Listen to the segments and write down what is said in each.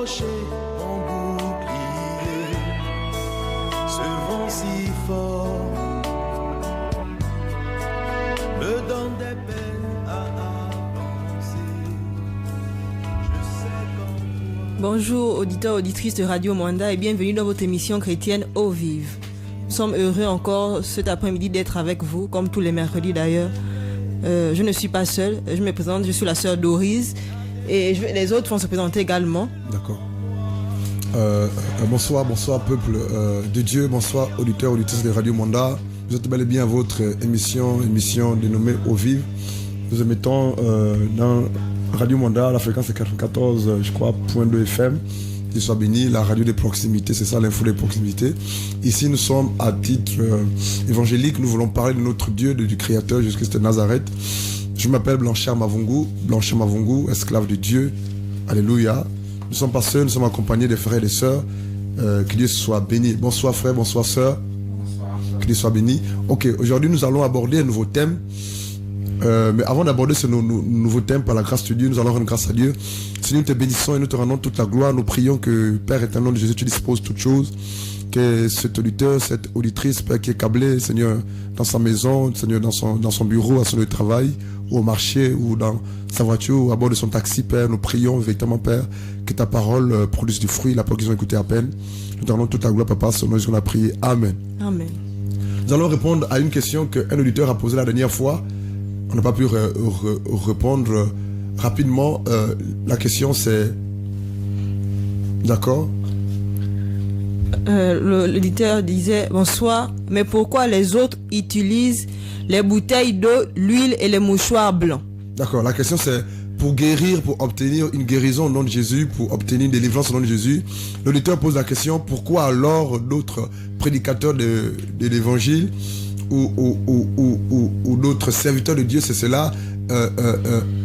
rocher, mon bouclier. Ce vent si fort me donne des peines à avancer. Je sais qu'en toi... Bonjour auditeurs, auditrices de Radio Mwanda et bienvenue dans votre émission chrétienne Eau Vive. Nous sommes heureux encore cet après-midi d'être avec vous, comme tous les mercredis d'ailleurs. Je ne suis pas seule, je me présente, je suis la sœur Doris et les autres vont se présenter également. D'accord. Bonsoir peuple de Dieu, bonsoir auditeurs, auditrices de Radio Mwanda. Vous êtes bel et bien à votre émission dénommée Eau Vive. Nous émettons dans Radio Mwanda, la fréquence est 94, je crois, .2 FM. Qu'il soit béni, la radio des proximités, c'est ça l'info des proximités. Ici, nous sommes à titre évangélique, nous voulons parler de notre Dieu, du Créateur, Jésus-Christ de Nazareth. Je m'appelle Blanchard Mavungu, esclave de Dieu. Alléluia. Nous ne sommes pas seuls, nous sommes accompagnés des frères et des sœurs. Que Dieu soit béni. Bonsoir frères, bonsoir sœurs. Bonsoir. Que Dieu soit béni. Ok, aujourd'hui nous allons aborder un nouveau thème. Mais avant d'aborder ce nouveau thème, par la grâce de Dieu, nous allons rendre grâce à Dieu. Seigneur, nous te bénissons et nous te rendons toute la gloire. Nous prions que, Père éternel de Jésus, tu disposes toutes choses. Que cet auditeur, cette auditrice, Père, qui est câblé, Seigneur, dans sa maison, Seigneur, dans son bureau, à son lieu de travail, ou au marché, ou dans sa voiture, ou à bord de son taxi, Père, nous prions véritablement, Père, que ta parole produise du fruit, la parole qu'ils ont écouté à peine. Nous te rendons toute la gloire, Papa, sur nous, on a prié. Amen. Amen. Nous allons répondre à une question qu'un auditeur a posée la dernière fois. On n'a pas pu répondre rapidement. La question c'est... D'accord. L'auditeur disait bonsoir, mais pourquoi les autres utilisent les bouteilles d'eau, l'huile et les mouchoirs blancs? D'accord, la question c'est pour guérir, pour obtenir une guérison au nom de Jésus, pour obtenir une délivrance au nom de Jésus. L'auditeur pose la question, pourquoi alors d'autres prédicateurs de l'évangile ou d'autres serviteurs de Dieu, c'est cela,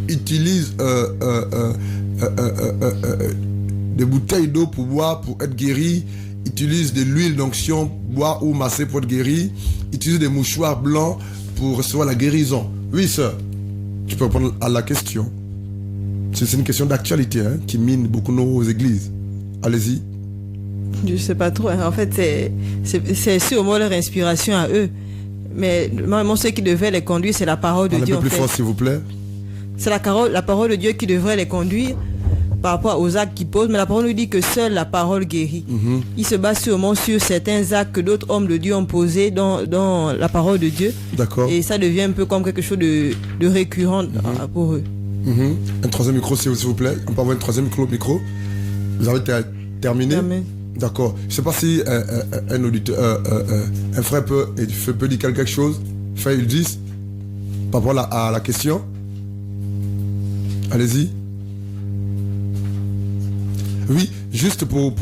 utilisent des bouteilles d'eau pour boire, pour être guéri, utilisent de l'huile d'onction, boire ou masser pour être guéri, utilisent des mouchoirs blancs pour recevoir la guérison. Oui, sœur, tu peux répondre à la question. C'est une question d'actualité qui mine beaucoup nos églises. Allez-y. Je ne sais pas trop. En fait, c'est sûrement leur inspiration à eux. Mais normalement, ce qui devait les conduire, c'est la parole de Dieu. Un peu plus fort, s'il vous plaît. C'est la parole de Dieu qui devrait les conduire par rapport aux actes qu'ils posent. Mais la parole nous dit que seule la parole guérit. Il se base sûrement sur certains actes que d'autres hommes de Dieu ont posés dans la parole de Dieu. D'accord. Et ça devient un peu comme quelque chose de récurrent pour eux. Un troisième micro, s'il vous plaît. On peut avoir un troisième micro. Vous avez terminé? Amen. D'accord. Je ne sais pas si un auditeur, un frère peut dire quelque chose. Frère, ils disent par rapport à la question. Allez-y. Oui, juste pour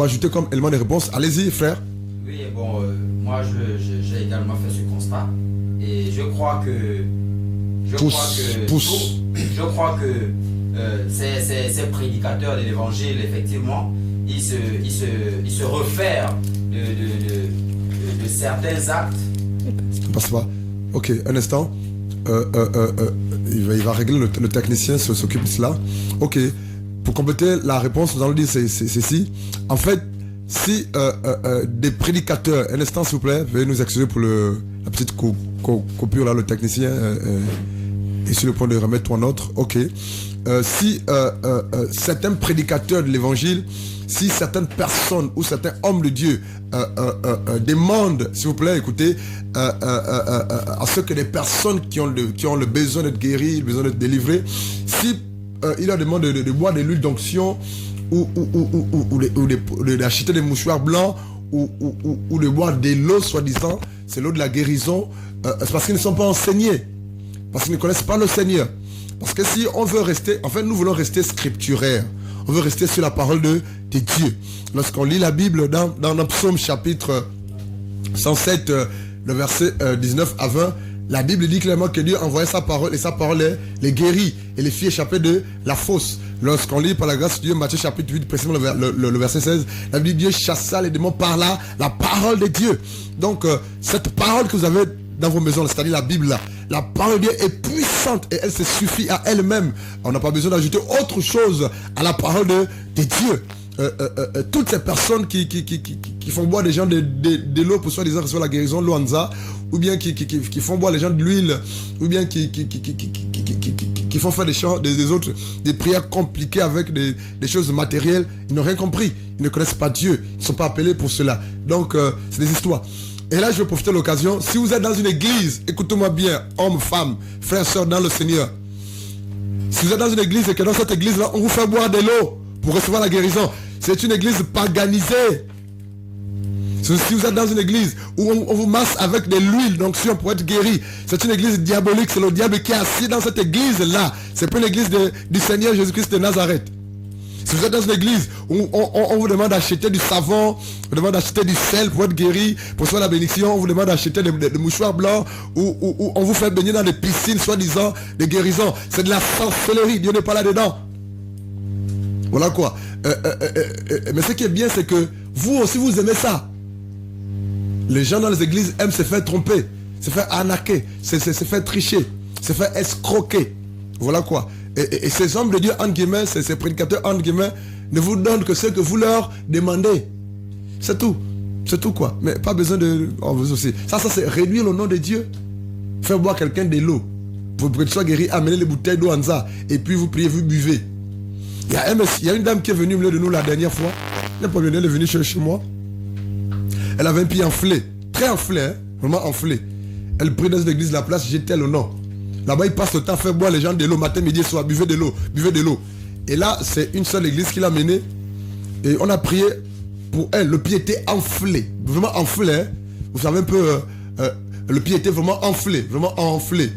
ajouter comme élément de réponse. Allez-y, frère. Oui, bon, moi j'ai également fait ce constat. Et je crois que... Je crois que ces prédicateurs de l'évangile, effectivement, ils se réfèrent de certains actes. Passe pas. Ok, un instant. Il va régler le technicien s'occupe de cela. Ok. Pour compléter la réponse, nous allons dire ceci. En fait, si des prédicateurs, un instant s'il vous plaît, veuillez nous excuser pour la petite coupure là, le technicien est sur le point de remettre un autre. Ok. Si certains prédicateurs de l'évangile, si certaines personnes ou certains hommes de Dieu demandent, s'il vous plaît, écoutez, à ce que des personnes qui ont le besoin d'être guéries, le besoin d'être délivrées, si il leur demande de boire de l'huile d'onction ou d'acheter des mouchoirs blancs ou de boire de l'eau, soi-disant, c'est l'eau de la guérison, c'est parce qu'ils ne sont pas enseignés, parce qu'ils ne connaissent pas le Seigneur. Parce que si on veut rester, en fait, nous voulons rester scripturaires. On veut rester sur la parole de Dieu. Lorsqu'on lit la Bible dans le psaume chapitre 107, le verset 19 à 20, la Bible dit clairement que Dieu envoyait sa parole et sa parole les guérit et les fit échapper de la fosse. Lorsqu'on lit par la grâce de Dieu, Matthieu chapitre 8, précisément le verset 16, la Bible dit Dieu chassa les démons par la parole de Dieu. Donc, cette parole que vous avez dans vos maisons, c'est-à-dire la Bible là. La parole de Dieu est puissante et elle se suffit à elle-même. On n'a pas besoin d'ajouter autre chose à la parole de Dieu. Toutes ces personnes qui font boire des gens de l'eau pour soi-disant recevoir la guérison, l'Ouanza, ou bien qui font boire les gens de l'huile, ou bien qui font faire des prières compliquées avec des choses matérielles, ils n'ont rien compris. Ils ne connaissent pas Dieu. Ils ne sont pas appelés pour cela. Donc, c'est des histoires. Et là, je vais profiter de l'occasion. Si vous êtes dans une église, écoutez-moi bien, hommes, femmes, frères, sœurs dans le Seigneur. Si vous êtes dans une église et que dans cette église-là, on vous fait boire de l'eau pour recevoir la guérison, c'est une église paganisée. Si vous êtes dans une église où on vous masse avec de l'huile d'onction pour être guéri, c'est une église diabolique. C'est le diable qui est assis dans cette église-là. C'est pas une église du Seigneur Jésus-Christ de Nazareth. Si vous êtes dans une église où on vous demande d'acheter du savon, on vous demande d'acheter du sel pour être guéri, pour recevoir la bénédiction, on vous demande d'acheter des mouchoirs blancs, ou on vous fait baigner dans des piscines, soi-disant, de guérison, c'est de la sorcellerie. Dieu n'est pas là-dedans. Voilà quoi. Mais ce qui est bien, c'est que vous aussi, vous aimez ça. Les gens dans les églises aiment se faire tromper, se faire arnaquer, se faire tricher, se faire escroquer. Voilà quoi. Et ces hommes de Dieu, entre guillemets, ces prédicateurs, entre guillemets, ne vous donnent que ce que vous leur demandez. C'est tout. C'est tout quoi. Mais pas besoin de... Oh, vous aussi. Ça c'est réduire le nom de Dieu. Faire boire quelqu'un de l'eau. Pour que tu sois guéri, amener les bouteilles d'eau en ça. Et puis vous priez, vous buvez. Il y a une dame qui est venue au milieu de nous la dernière fois. Elle est venue chez moi. Elle avait un pied enflé. Très enflé, hein. Vraiment enflé. Elle prie dans une église de la place, j'étais le nom. Là-bas, il passe le temps à faire boire les gens de l'eau, matin, midi et soir. Buvez de l'eau, buvez de l'eau. Et là, c'est une seule église qui l'a menée. Et on a prié pour elle. Le pied était enflé. Vraiment enflé. Hein. Vous savez un peu, le pied était vraiment enflé. Vraiment enflé.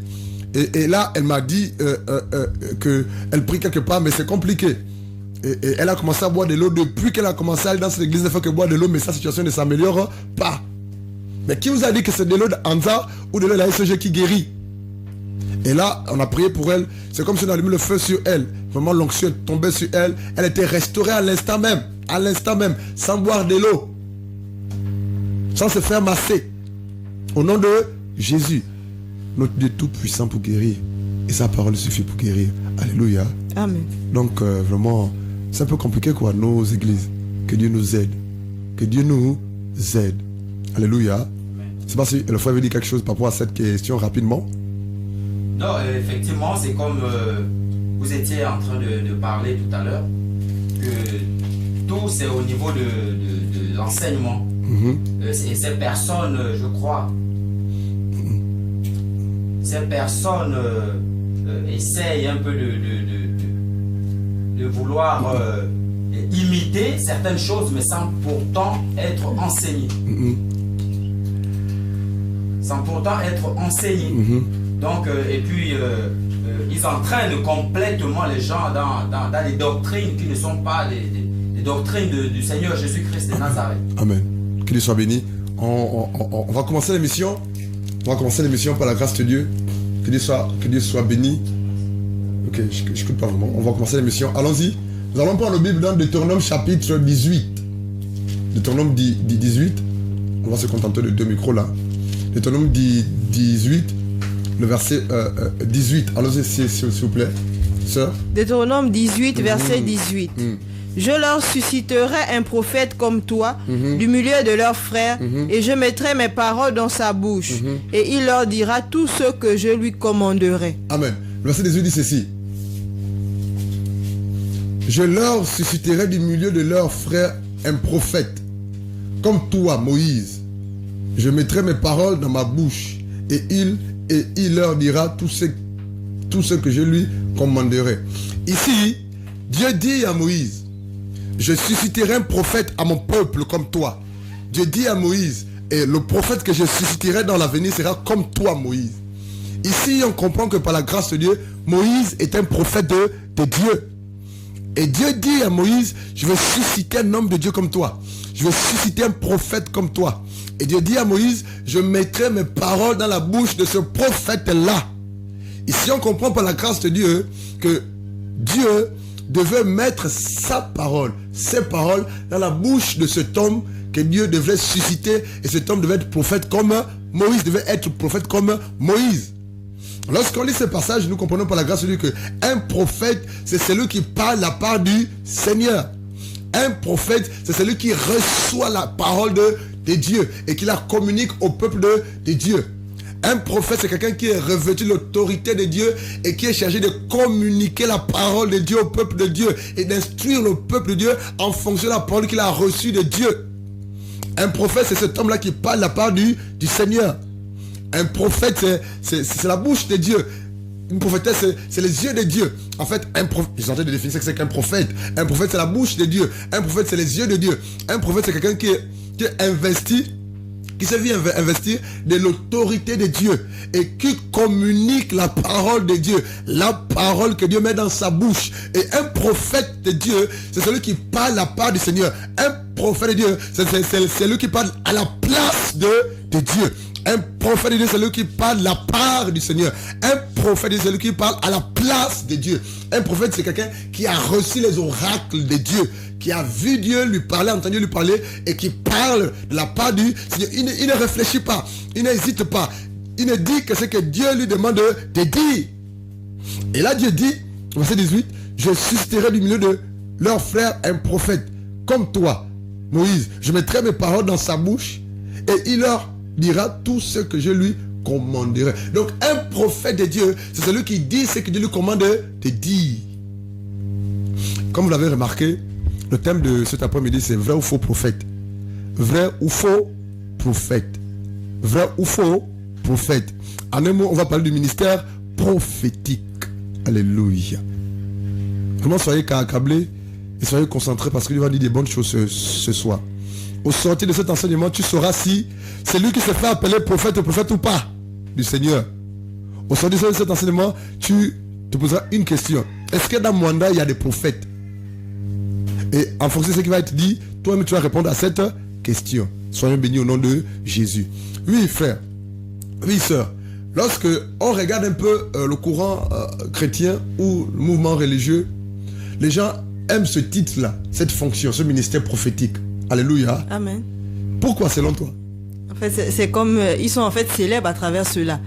Et là, elle m'a dit qu'elle prie quelque part, mais c'est compliqué. Et elle a commencé à boire de l'eau. Depuis qu'elle a commencé à aller dans cette église, elle ne fait que boire de l'eau, mais sa situation ne s'améliore pas. Mais qui vous a dit que c'est de l'eau d'Anza ou de l'eau de la SG qui guérit? Et là, on a prié pour elle. C'est comme si on allumait le feu sur elle. Vraiment, l'onction tombait sur elle. Elle était restaurée à l'instant même. À l'instant même. Sans boire de l'eau. Sans se faire masser. Au nom de Jésus. Notre Dieu tout puissant pour guérir. Et sa parole suffit pour guérir. Alléluia. Amen. Donc, vraiment, c'est un peu compliqué quoi, nos églises. Que Dieu nous aide. Que Dieu nous aide. Alléluia. Je ne sais pas si le frère veut dire quelque chose par rapport à cette question rapidement. Non, effectivement, c'est comme vous étiez en train de parler tout à l'heure, que tout c'est au niveau de l'enseignement. Et ces personnes, je crois, ces personnes essayent un peu de vouloir imiter certaines choses, mais sans pourtant être enseignées. Sans pourtant être enseignées. Donc, et puis, ils entraînent complètement les gens dans des doctrines qui ne sont pas les doctrines du Seigneur Jésus-Christ de Nazareth. Amen. Qu'il soit béni. On va commencer l'émission. On va commencer l'émission par la grâce de Dieu. Que Dieu soit béni. Ok, je n'écoute pas vraiment. On va commencer l'émission. Allons-y. Nous allons prendre la Bible dans Deutéronome chapitre 18. Deutéronome 18. On va se contenter de 2 micros là. Deutéronome 18. Le verset 18. Allons-y, s'il vous plaît, sœur. Deutéronome 18, verset 18. Je leur susciterai un prophète comme toi, du milieu de leurs frères, et je mettrai mes paroles dans sa bouche, et il leur dira tout ce que je lui commanderai. Amen. Le verset 18 dit ceci. Je leur susciterai du milieu de leurs frères un prophète, comme toi, Moïse. Je mettrai mes paroles dans ma bouche, et il leur dira tout ce que je lui commanderai. Ici, Dieu dit à Moïse, je susciterai un prophète à mon peuple comme toi. Dieu dit à Moïse, et le prophète que je susciterai dans l'avenir sera comme toi, Moïse. Ici, on comprend que par la grâce de Dieu, Moïse est un prophète de Dieu. Et Dieu dit à Moïse, je vais susciter un homme de Dieu comme toi. Je vais susciter un prophète comme toi. Et Dieu dit à Moïse, je mettrai mes paroles dans la bouche de ce prophète-là. Ici, on comprend par la grâce de Dieu que Dieu devait mettre sa parole, ses paroles dans la bouche de cet homme que Dieu devait susciter. Et cet homme devait être prophète comme Moïse devait être prophète comme Moïse. Lorsqu'on lit ce passage, nous comprenons par la grâce de Dieu qu'un prophète, c'est celui qui parle la part du Seigneur. Un prophète, c'est celui qui reçoit la parole de Dieu et qui la communique au peuple de Dieu. Un prophète, c'est quelqu'un qui est revêtu de l'autorité de Dieu et qui est chargé de communiquer la parole de Dieu au peuple de Dieu et d'instruire le peuple de Dieu en fonction de la parole qu'il a reçue de Dieu. Un prophète, c'est cet homme-là qui parle la part du Seigneur. Un prophète, c'est la bouche de Dieu. Une prophétesse, c'est les yeux de Dieu. En fait, un prophète, je suis en train de définir ce que c'est qu'un prophète. Un prophète, c'est la bouche de Dieu. Un prophète, c'est les yeux de Dieu. Un prophète, c'est quelqu'un qui est investi, qui se vit investir de l'autorité de Dieu et qui communique la parole de Dieu, la parole que Dieu met dans sa bouche. Et un prophète de Dieu, c'est celui qui parle la part du Seigneur. Un prophète de Dieu, c'est celui qui parle à la place de Dieu. Un prophète de Dieu, c'est celui qui parle la part du Seigneur. Un prophète de Dieu, c'est celui qui parle à la place de Dieu. Un prophète, c'est quelqu'un qui a reçu les oracles de Dieu, qui a vu Dieu lui parler, entendu lui parler, et qui parle de la part du Seigneur. Il ne réfléchit pas, il n'hésite pas. Il ne dit que ce que Dieu lui demande de dire. Et là, Dieu dit, verset 18, je susciterai du milieu de leurs frères un prophète, comme toi, Moïse. Je mettrai mes paroles dans sa bouche, et il leur dira tout ce que je lui commanderai. Donc un prophète de Dieu, c'est celui qui dit ce que Dieu lui commande de dire. Comme vous l'avez remarqué, le thème de cet après-midi, c'est vrai ou faux prophète. Vrai ou faux prophète. Vrai ou faux prophète. En un mot, on va parler du ministère prophétique. Alléluia. Vraiment, soyez accablés et soyez concentrés parce qu'il va dire des bonnes choses ce soir. Au sortir de cet enseignement, tu sauras si c'est lui qui se fait appeler prophète ou pas du Seigneur. Au sortir de cet enseignement, tu te poseras une question. Est-ce que dans Mwanda, il y a des prophètes? Et en fonction de ce qui va être dit, toi-même tu vas répondre à cette question. Soyons bénis au nom de Jésus. Oui, frère. Oui, sœur. Lorsque on regarde un peu le courant chrétien ou le mouvement religieux, les gens aiment ce titre-là, cette fonction, ce ministère prophétique. Alléluia. Amen. Pourquoi selon toi? En fait, c'est comme ils sont en fait célèbres à travers cela.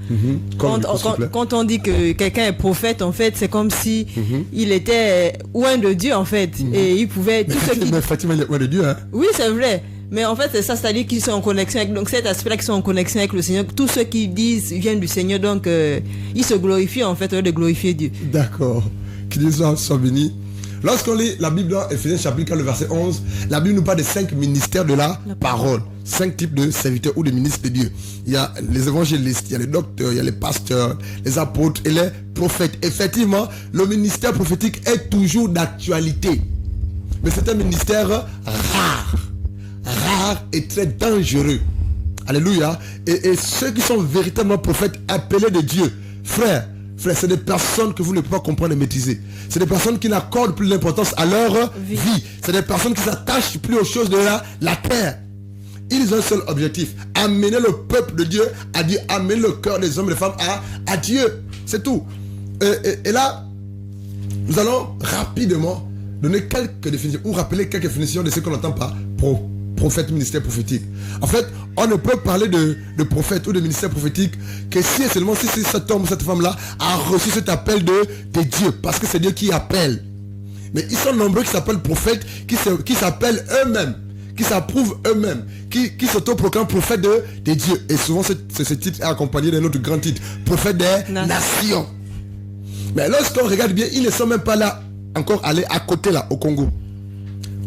Quand on dit que quelqu'un est prophète, en fait, c'est comme si il était loin de Dieu, en fait, et il pouvait. Mais Fatima, il est loin de Dieu, hein? Oui, c'est vrai. Mais en fait, c'est ça, c'est-à-dire qu'ils sont en connexion avec, donc cet aspect-là, qu'ils sont en connexion avec le Seigneur. Tous ceux qui disent viennent du Seigneur, donc ils se glorifient en fait, au lieu de glorifier Dieu. D'accord. Que Dieu soit béni. Lorsqu'on lit la Bible dans Éphésiens chapitre 4, le verset 11, la Bible nous parle de 5 ministères de la parole. 5 types de serviteurs ou de ministres de Dieu. Il y a les évangélistes, il y a les docteurs, il y a les pasteurs, les apôtres et les prophètes. Effectivement, le ministère prophétique est toujours d'actualité. Mais c'est un ministère rare et très dangereux. Alléluia. Et ceux qui sont véritablement prophètes appelés de Dieu, frères, c'est des personnes que vous ne pouvez pas comprendre et maîtriser. C'est des personnes qui n'accordent plus d'importance à leur vie. C'est des personnes qui s'attachent plus aux choses de la terre. Ils ont un seul objectif, amener le peuple de Dieu à Dieu, amener le cœur des hommes et des femmes à Dieu. C'est tout. Et là, nous allons rapidement donner quelques définitions, ou rappeler quelques définitions de ce qu'on entend par prophète, ministère prophétique. En fait, on ne peut parler de prophète ou de ministère prophétique que si et seulement si cet homme ou cette femme-là a reçu cet appel de Dieu, parce que c'est Dieu qui appelle. Mais ils sont nombreux qui s'appellent prophètes, qui s'appellent eux-mêmes, qui s'approuvent eux-mêmes, qui s'autoproclament prophètes de Dieu. Et souvent, ce titre est accompagné d'un autre grand titre, prophète des nations. Mais lorsqu'on regarde bien, ils ne sont même pas là, encore allés à côté là, au Congo.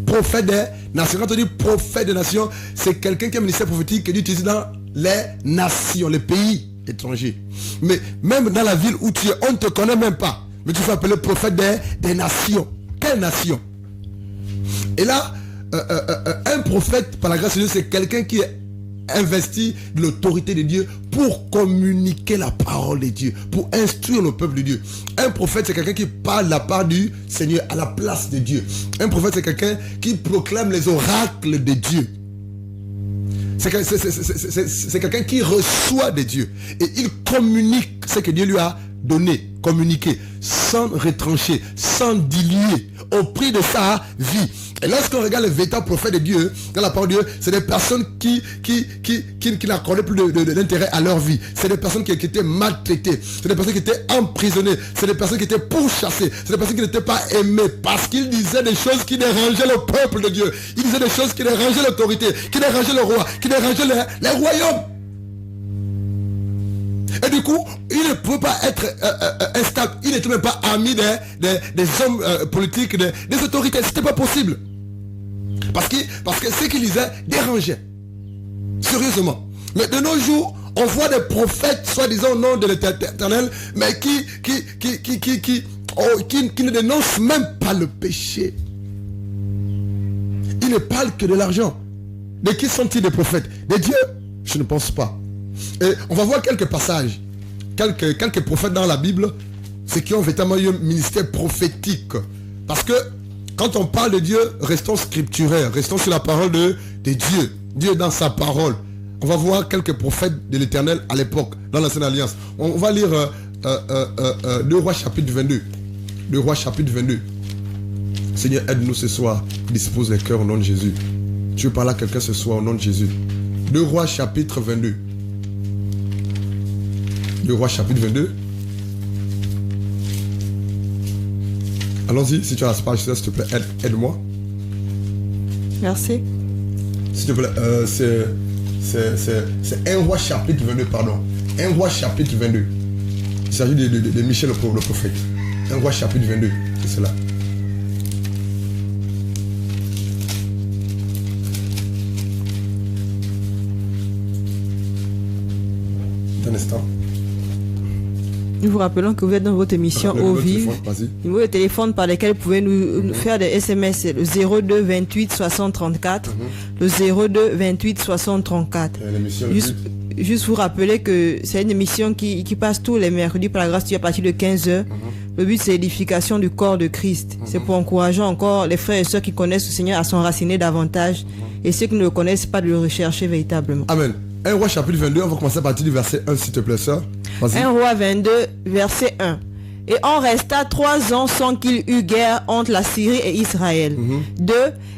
Prophète des nations. Quand on dit prophète des nations, c'est quelqu'un qui a un ministère prophétique qui est utilisé dans les nations, les pays étrangers. Mais même dans la ville où tu es, on ne te connaît même pas. Mais tu fais appeler prophète des nations. Quelle nation? Et là, un prophète, par la grâce de Dieu, c'est quelqu'un qui est investi de l'autorité de Dieu pour communiquer la parole de Dieu, pour instruire le peuple de Dieu. Un prophète, c'est quelqu'un qui parle la part du Seigneur à la place de Dieu. Un prophète, c'est quelqu'un qui proclame les oracles de Dieu. C'est quelqu'un qui reçoit de Dieu et il communique ce que Dieu lui a donné. communiquer, sans retrancher, sans diluer, au prix de sa vie. Et lorsqu'on regarde les véritables prophètes de Dieu, dans la parole de Dieu, c'est des personnes qui n'accordaient plus d'intérêt à leur vie. C'est des personnes qui étaient maltraitées. C'est des personnes qui étaient emprisonnées. C'est des personnes qui étaient pourchassées. C'est des personnes qui n'étaient pas aimées parce qu'ils disaient des choses qui dérangeaient le peuple de Dieu. Ils disaient des choses qui dérangeaient l'autorité, qui dérangeaient le roi, qui dérangeaient les royaumes. Et du coup, il ne pouvait pas être instable. Il n'était même pas ami des hommes politiques, des autorités. C'était pas possible. Parce que ce qu'il disait dérangeait. Sérieusement. Mais de nos jours, on voit des prophètes, soi-disant au nom de l'Éternel, mais qui ne dénoncent même pas le péché. Ils ne parlent que de l'argent. De qui sont-ils des prophètes? De Dieu? Je ne pense pas. Et on va voir quelques passages, quelques prophètes dans la Bible, ceux qui ont véritablement eu un ministère prophétique. Parce que quand on parle de Dieu, restons scripturaires, restons sur la parole de Dieu. Dieu dans sa parole. On va voir quelques prophètes de l'Éternel à l'époque, dans l'Ancienne Alliance. On va lire 2 Rois chapitre 22. 2 Rois chapitre 22. Seigneur, aide-nous ce soir. Dispose les cœurs au nom de Jésus. Tu veux parler à quelqu'un ce soir au nom de Jésus. 2 Rois chapitre 22. 2 Rois chapitre 22. Allons-y, si tu as la page, s'il te plaît, aide-moi. Merci. S'il te plaît, c'est 1 Roi chapitre 22, pardon. 1 Roi chapitre 22. Il s'agit de Michel le prophète. 1 Roi chapitre 22, c'est cela. Un instant. Nous vous rappelons que vous êtes dans votre émission Au Vive. Numéro de téléphone par lesquels vous pouvez nous faire des SMS, le 02 28 60 34, le 02 28 60 34. Juste vous rappeler que c'est une émission qui passe tous les mercredis par la grâce de Dieu à partir de 15h. Le but, c'est l'édification du corps de Christ. C'est pour encourager encore les frères et sœurs qui connaissent le Seigneur à s'enraciner davantage et ceux qui ne le connaissent pas de le rechercher véritablement. Amen. 1 Roi chapitre 22, on va commencer à partir du verset 1, s'il te plaît, sœur. 1 Roi 22, verset 1. Et on resta 3 ans sans qu'il eût guerre entre la Syrie et Israël. 2.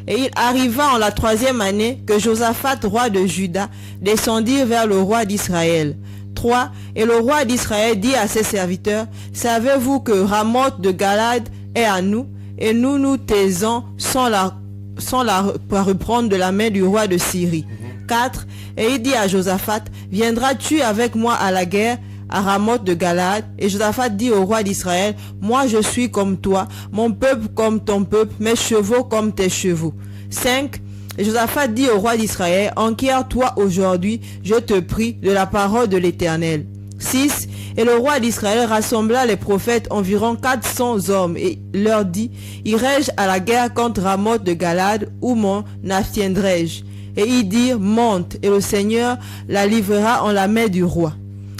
Et il arriva en la 3e année que Josaphat, roi de Juda, descendit vers le roi d'Israël. 3. Et le roi d'Israël dit à ses serviteurs, savez-vous que Ramoth de Galad est à nous, et nous nous taisons sans la reprendre de la main du roi de Syrie. 4. Et il dit à Josaphat, viendras-tu avec moi à la guerre à Ramoth de Galad? Et Josaphat dit au roi d'Israël, moi je suis comme toi, mon peuple comme ton peuple, mes chevaux comme tes chevaux. 5. Et Josaphat dit au roi d'Israël, enquiers-toi aujourd'hui, je te prie, de la parole de l'Éternel. 6. Et le roi d'Israël rassembla les prophètes, environ 400 hommes, et leur dit, irai-je à la guerre contre Ramoth de Galad, ou m'en abstiendrai-je? Et ils dirent, monte, et le Seigneur la livrera en la main du roi.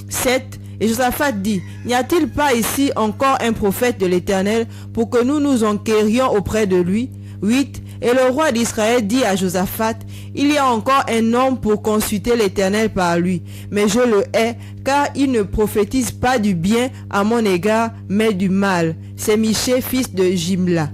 7. Et Josaphat dit, n'y a-t-il pas ici encore un prophète de l'Éternel pour que nous nous enquérions auprès de lui? 8. Et le roi d'Israël dit à Josaphat, il y a encore un homme pour consulter l'Éternel par lui, mais je le hais, car il ne prophétise pas du bien à mon égard, mais du mal. C'est Michée, fils de Jimla.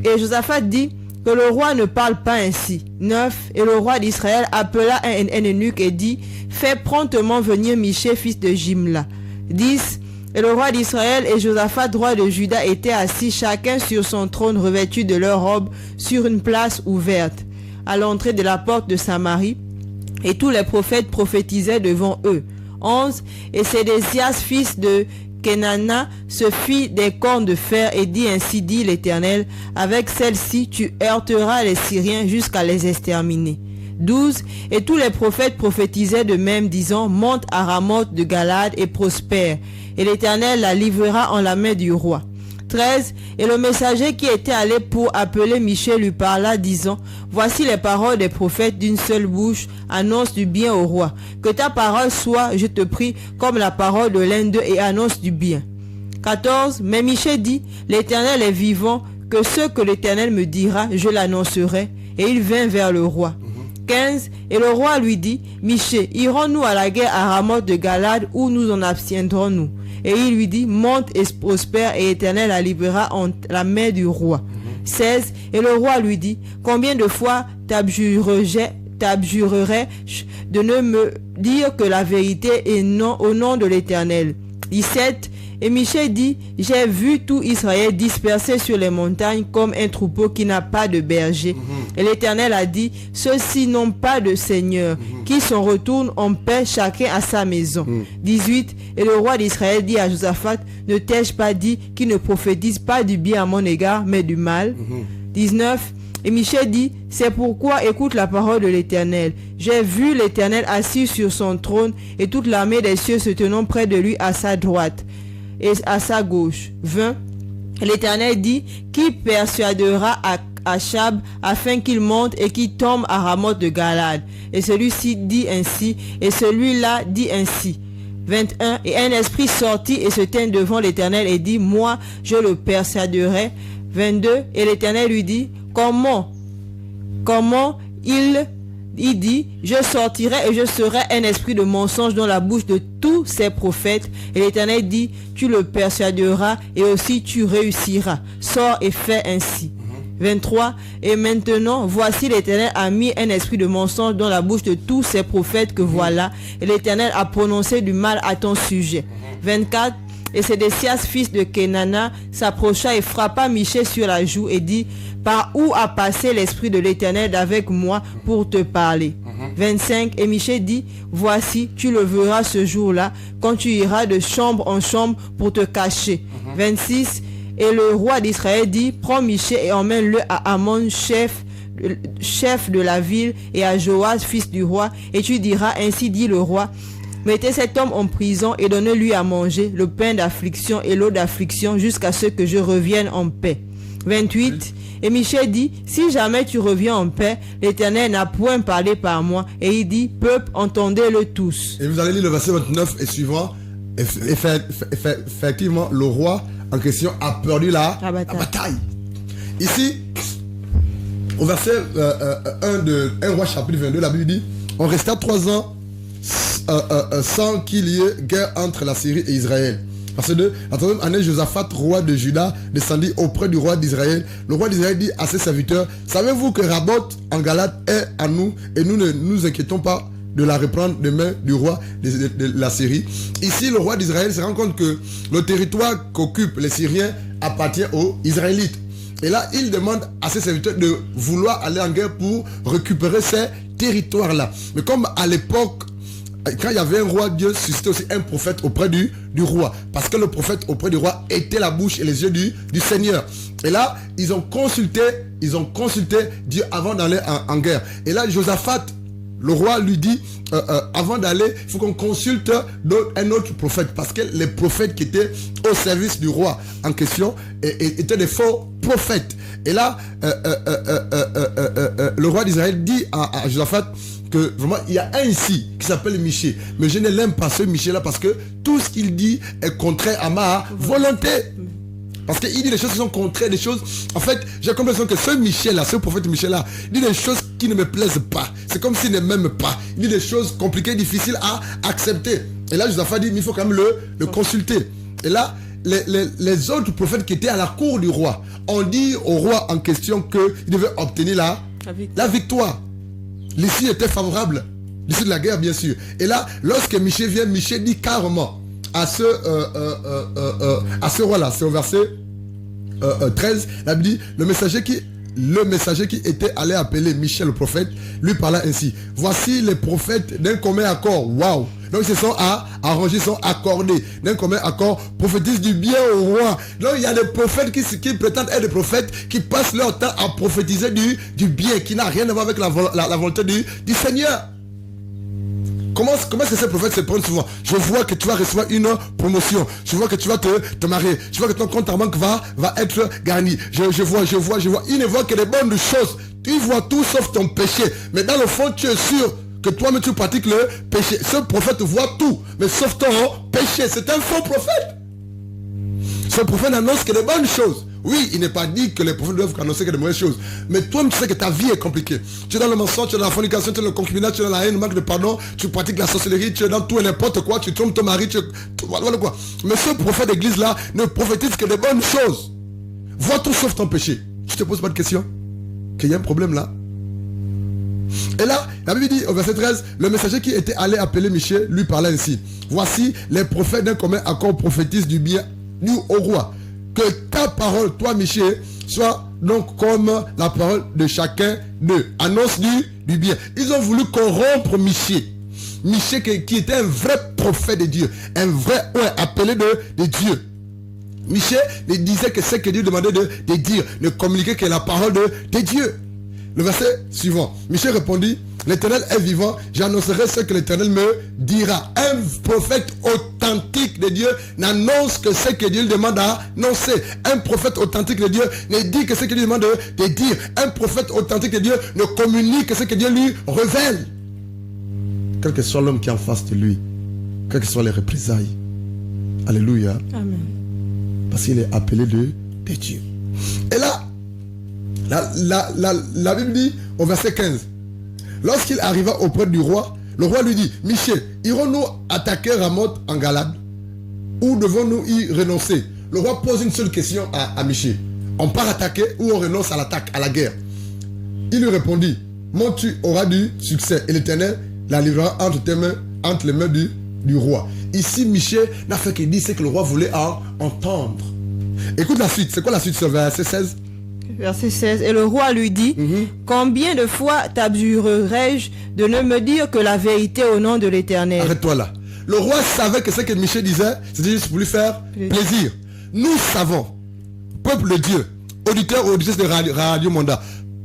Et Josaphat dit, que le roi ne parle pas ainsi. 9. Et le roi d'Israël appela un eunuque et dit, fais promptement venir Michée, fils de Jimla. 10. Et le roi d'Israël et Josaphat, roi de Juda, étaient assis chacun sur son trône revêtu de leurs robes sur une place ouverte, à l'entrée de la porte de Samarie, et tous les prophètes prophétisaient devant eux. 11. Et Sédécias, fils de Kenana, se fit des cornes de fer et dit, ainsi dit l'Éternel, avec celle-ci tu heurteras les Syriens jusqu'à les exterminer. 12. Et tous les prophètes prophétisaient de même, disant, monte à Ramoth de Galad et prospère, et l'Éternel la livrera en la main du roi. 13. Et le messager qui était allé pour appeler Michée lui parla, disant, voici les paroles des prophètes d'une seule bouche, annonce du bien au roi. Que ta parole soit, je te prie, comme la parole de l'un d'eux, et annonce du bien. 14. Mais Michée dit, l'Éternel est vivant, que ce que l'Éternel me dira, je l'annoncerai. Et il vint vers le roi. 15. Et le roi lui dit, Michée, irons-nous à la guerre à Ramoth de Galad, ou nous en abstiendrons-nous? Et il lui dit, monte et prospère, et l'Éternel la libérera en la main du roi. 16. Et le roi lui dit, combien de fois t'abjurerais de ne me dire que la vérité et non au nom de l'Éternel. 17. Et Michée dit, j'ai vu tout Israël dispersé sur les montagnes comme un troupeau qui n'a pas de berger. Et l'Éternel a dit, ceux-ci n'ont pas de seigneur, qui s'en retournent en paix chacun à sa maison. 18. Et le roi d'Israël dit à Josaphat, ne t'ai-je pas dit qu'il ne prophétise pas du bien à mon égard, mais du mal? 19. Et Michée dit, c'est pourquoi écoute la parole de l'Éternel. J'ai vu l'Éternel assis sur son trône et toute l'armée des cieux se tenant près de lui à sa droite et à sa gauche. 20. L'Éternel dit, qui persuadera Achab afin qu'il monte et qu'il tombe à Ramoth de Galade? Et celui-ci dit ainsi, et celui-là dit ainsi. 21. Et un esprit sortit et se tint devant l'Éternel et dit, moi je le persuaderai. 22. Et l'Éternel lui dit, comment il dit, je sortirai et je serai un esprit de mensonge dans la bouche de tous ces prophètes. Et l'Éternel dit, tu le persuaderas et aussi tu réussiras. Sors et fais ainsi. 23. Et maintenant, voici l'Éternel a mis un esprit de mensonge dans la bouche de tous ces prophètes que voilà. Et l'Éternel a prononcé du mal à ton sujet. 24. Et Sédécias, fils de Kenana, s'approcha et frappa Michée sur la joue et dit, par où a passé l'esprit de l'Éternel avec moi pour te parler? 25. Et Michée dit, voici, tu le verras ce jour-là, quand tu iras de chambre en chambre pour te cacher. 26. Et le roi d'Israël dit, prends Michée et emmène-le à Amon, chef de la ville, et à Joas, fils du roi, et tu diras, ainsi dit le roi, mettez cet homme en prison et donnez-lui à manger le pain d'affliction et l'eau d'affliction jusqu'à ce que je revienne en paix. 28. Et Michée dit, si jamais tu reviens en paix, l'Éternel n'a point parlé par moi. Et il dit, peuple, entendez-le tous. Et vous allez lire le verset 29 et suivant. Effectivement, le roi en question a perdu la bataille. Ici, au verset 1 de 1 roi chapitre 22, la Bible dit, on resta 3 ans sans qu'il y ait guerre entre la Syrie et Israël. Verset 2, la 3e année, Josaphat, roi de Juda, descendit auprès du roi d'Israël. Le roi d'Israël dit à ses serviteurs, savez-vous que Ramoth en Galade est à nous et nous ne nous inquiétons pas de la reprendre de main du roi de la Syrie. Ici, le roi d'Israël se rend compte que le territoire qu'occupent les Syriens appartient aux Israélites. Et là, il demande à ses serviteurs de vouloir aller en guerre pour récupérer ces territoires-là. Mais comme à l'époque, quand il y avait un roi, Dieu suscitait aussi un prophète auprès du roi. Parce que le prophète auprès du roi était la bouche et les yeux du Seigneur. Et là, ils ont consulté Dieu avant d'aller en guerre. Et là, Josaphat, le roi lui dit, avant d'aller, il faut qu'on consulte un autre prophète. Parce que les prophètes qui étaient au service du roi en question étaient des faux prophètes. Et là, le roi d'Israël dit à Josaphat que vraiment, il y a un ici qui s'appelle Michée. Mais je ne l'aime pas ce Michée-là parce que tout ce qu'il dit est contraire à ma volonté. Parce qu'il dit des choses qui sont contraires, des choses... En fait, j'ai l'impression que ce Michée-là, ce prophète Michée-là, dit des choses qui ne me plaisent pas. C'est comme s'il ne m'aime pas. Il dit des choses compliquées, difficiles à accepter. Et là, Josaphat dit, mais il faut quand même le consulter. Et là, les autres prophètes qui étaient à la cour du roi ont dit au roi en question qu'il devait obtenir la victoire. L'issue était favorable. L'issue de la guerre, bien sûr. Et là, lorsque Michée vient, Michée dit carrément à ce roi-là, c'est au verset 13, la Bible dit, le messager qui était allé appeler Michée le prophète, lui parla ainsi. Voici les prophètes d'un commun accord. Waouh! Donc ils se sont arrangés, ils sont accordés. D'un commun accord, prophétisent du bien au roi. Donc il y a des prophètes qui prétendent être des prophètes, qui passent leur temps à prophétiser du bien, qui n'a rien à voir avec la volonté du Seigneur. Comment est-ce que ces prophètes se prennent souvent? Je vois que tu vas recevoir une promotion. Je vois que tu vas te marier. Je vois que ton compte en banque va être garni. Je vois. Ils ne voient que les bonnes choses. Ils voient tout sauf ton péché. Mais dans le fond, tu es sûr que toi-même tu pratiques le péché. Ce prophète voit tout, mais sauf ton péché. C'est un faux prophète. Ce prophète n'annonce que les bonnes choses. Oui, il n'est pas dit que les prophètes doivent annoncer que des mauvaises choses. Mais toi, tu sais que ta vie est compliquée. Tu es dans le mensonge, tu es dans la fornication, tu es dans le concubinage, tu es dans la haine, le manque de pardon, tu pratiques la sorcellerie, tu es dans tout et n'importe quoi, tu trompes ton mari, voilà quoi. Mais ce prophète d'église-là ne prophétise que des bonnes choses. Vois tout sauf ton péché. Tu te poses pas de question qu'il y a un problème là. Et là, la Bible dit au verset 13, le messager qui était allé appeler Michée lui parlait ainsi. Voici, les prophètes d'un commun accord prophétisent du bien au roi. Que ta parole, toi Michée, soit donc comme la parole de chacun d'eux. Annonce du bien. Ils ont voulu corrompre Michée. Michée qui était un vrai prophète de Dieu. Un vrai, appelé de Dieu. Michée ne disait que ce que Dieu demandait de dire. Ne communiquer que la parole de Dieu. Le verset suivant. Michée répondit, l'Éternel est vivant, j'annoncerai ce que l'Éternel me dira. Un prophète authentique de Dieu n'annonce que ce que Dieu lui demande à annoncer. Un prophète authentique de Dieu ne dit que ce que Dieu lui demande de dire. Un prophète authentique de Dieu ne communique que ce que Dieu lui révèle. Quel que soit l'homme qui est en face de lui, quelles que soient les représailles. Alléluia. Amen. Parce qu'il est appelé de Dieu. Et là, la Bible dit au verset 15, lorsqu'il arriva auprès du roi, le roi lui dit, Michée, irons-nous attaquer Ramoth en Galade ou devons-nous y renoncer? Le roi pose une seule question à Michée. On part attaquer ou on renonce à l'attaque, à la guerre? Il lui répondit, mon tu auras du succès et l'Éternel la livrera entre tes mains, entre les mains du roi. Ici, Michée n'a fait qu'il dit ce que le roi voulait entendre. Écoute la suite. C'est quoi la suite sur verset 16? Verset 16. Et le roi lui dit, combien de fois t'abjurerai-je de ne me dire que la vérité au nom de l'Éternel? Arrête-toi là. Le roi savait que ce que Michée disait, c'était juste pour lui faire plaisir. Nous savons, peuple de Dieu, auditeurs ou auditrices de Radio Monda,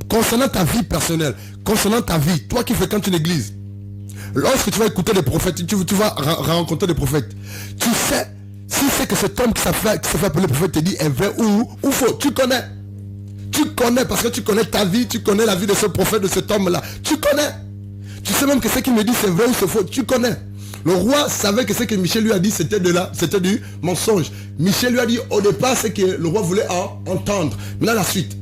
concernant ta vie personnelle, concernant ta vie, toi qui fréquentes une église, lorsque tu vas écouter des prophètes, tu vas rencontrer des prophètes, tu sais, si c'est que cet homme qui s'est fait appeler prophète te dit est vrai ou faux, tu connais. Tu connais parce que tu connais ta vie, tu connais la vie de ce prophète, de cet homme-là. Tu connais. Tu sais même que ce qu'il me dit c'est vrai ou c'est faux, tu connais. Le roi savait que ce que Michée lui a dit c'était du mensonge. Michée lui a dit au départ ce que le roi voulait entendre. Maintenant la suite.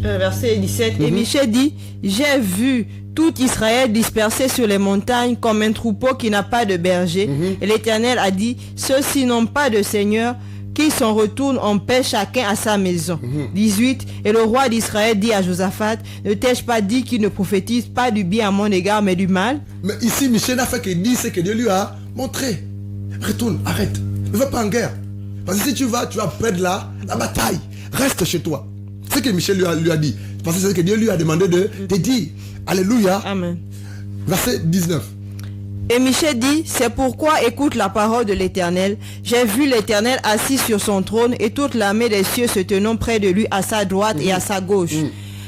Verset 17. Et Michée dit, j'ai vu tout Israël dispersé sur les montagnes comme un troupeau qui n'a pas de berger. Et l'Éternel a dit, ceux-ci n'ont pas de seigneur, qu'ils s'en retournent en paix chacun à sa maison. 18. Et le roi d'Israël dit à Josaphat, ne t'ai-je pas dit qu'il ne prophétise pas du bien à mon égard mais du mal? Mais ici Michée n'a fait que dire ce que Dieu lui a montré. Retourne, arrête, ne va pas en guerre. Parce que si tu vas perdre la bataille. Reste chez toi. Ce que Michée lui a dit. Parce que c'est ce que Dieu lui a demandé de dire. Alléluia. Amen. Verset 19. Et Michée dit, c'est pourquoi écoute la parole de l'Éternel. J'ai vu l'Éternel assis sur son trône et toute l'armée des cieux se tenant près de lui à sa droite et à sa gauche.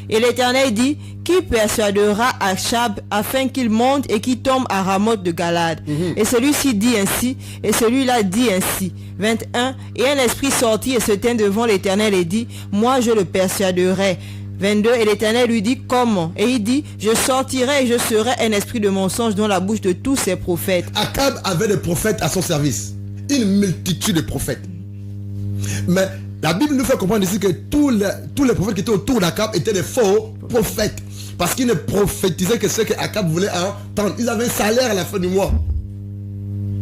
Et l'Éternel dit, qui persuadera Achab afin qu'il monte et qu'il tombe à Ramoth de Galade? Et celui-ci dit ainsi, et celui-là dit ainsi. 21. Et un esprit sortit et se tint devant l'Éternel et dit, moi je le persuaderai. 22. Et l'Éternel lui dit, comment? Et il dit, je sortirai et je serai un esprit de mensonge dans la bouche de tous ces prophètes. Achab avait des prophètes à son service. Une multitude de prophètes. Mais la Bible nous fait comprendre ici que tous les prophètes qui étaient autour d'Achab étaient des faux prophètes. Parce qu'ils ne prophétisaient que ce que Achab voulait entendre. Ils avaient un salaire à la fin du mois.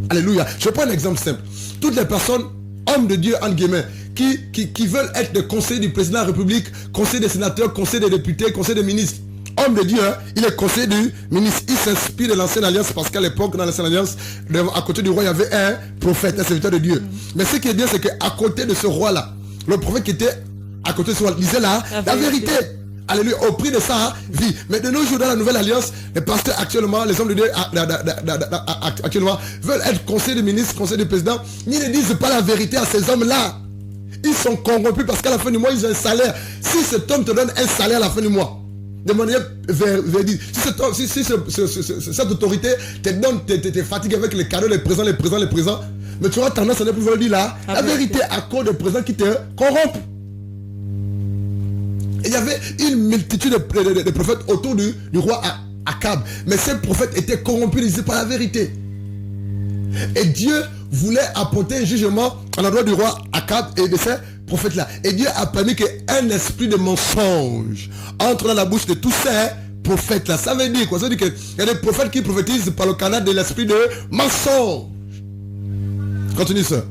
Alléluia. Je prends un exemple simple. Toutes les personnes, hommes de Dieu, entre guillemets, qui veulent être des conseillers du président de la République, conseillers des sénateurs, conseillers des députés, conseillers des ministres. Homme de Dieu, il est conseiller du ministre. Il s'inspire de l'ancienne alliance parce qu'à l'époque, dans l'ancienne alliance, à côté du roi, il y avait un prophète, un serviteur de Dieu. Mais ce qui est bien, c'est qu'à côté de ce roi-là, le prophète qui était à côté de ce roi disait la vérité. Alléluia, au prix de sa vie. Mais de nos jours, dans la nouvelle alliance, les pasteurs actuellement, les hommes de Dieu actuellement, veulent être conseillers de ministre, conseillers de président. Ils ne disent pas la vérité à ces hommes-là. Ils sont corrompus parce qu'à la fin du mois, ils ont un salaire. Si cet homme te donne un salaire à la fin du mois, de manière véridique, si cette autorité te fatigue avec les cadeaux, les présents, mais tu auras tendance à ne pouvoir dire la vérité à cause des présents qui te corrompent. Il y avait une multitude de prophètes autour du roi Achab. Mais ces prophètes étaient corrompus, ils ne disaient pas la vérité. Et Dieu voulait apporter un jugement à l'endroit du roi Achab et de ses prophètes-là. Et Dieu a permis qu'un esprit de mensonge entre dans la bouche de tous ces prophètes-là. Ça veut dire quoi? Ça veut dire qu'il y a des prophètes qui prophétisent par le canal de l'esprit de mensonge. Continue ça.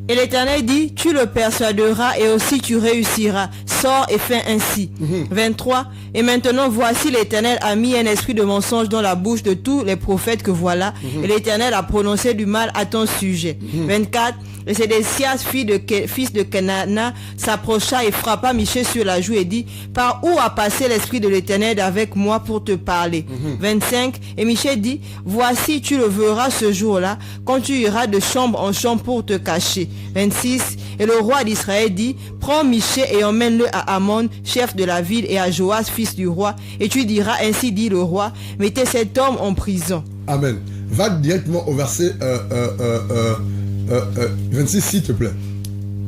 Et l'Éternel dit, tu le persuaderas et aussi tu réussiras. Sors et fais ainsi. 23. Et maintenant, voici l'Éternel a mis un esprit de mensonge dans la bouche de tous les prophètes que voilà. Et l'Éternel a prononcé du mal à ton sujet. 24. Et Sédécias, fils de Kenana, s'approcha et frappa Michée sur la joue et dit, par où a passé l'esprit de l'Éternel avec moi pour te parler? 25. Et Michée dit, voici tu le verras ce jour-là, quand tu iras de chambre en chambre pour te cacher. 26. Et le roi d'Israël dit, prends Michée et emmène-le à Amon, chef de la ville, et à Joas, fils du roi, et tu diras, ainsi dit le roi, mettez cet homme en prison. Amen. Va directement au verset 26, s'il te plaît.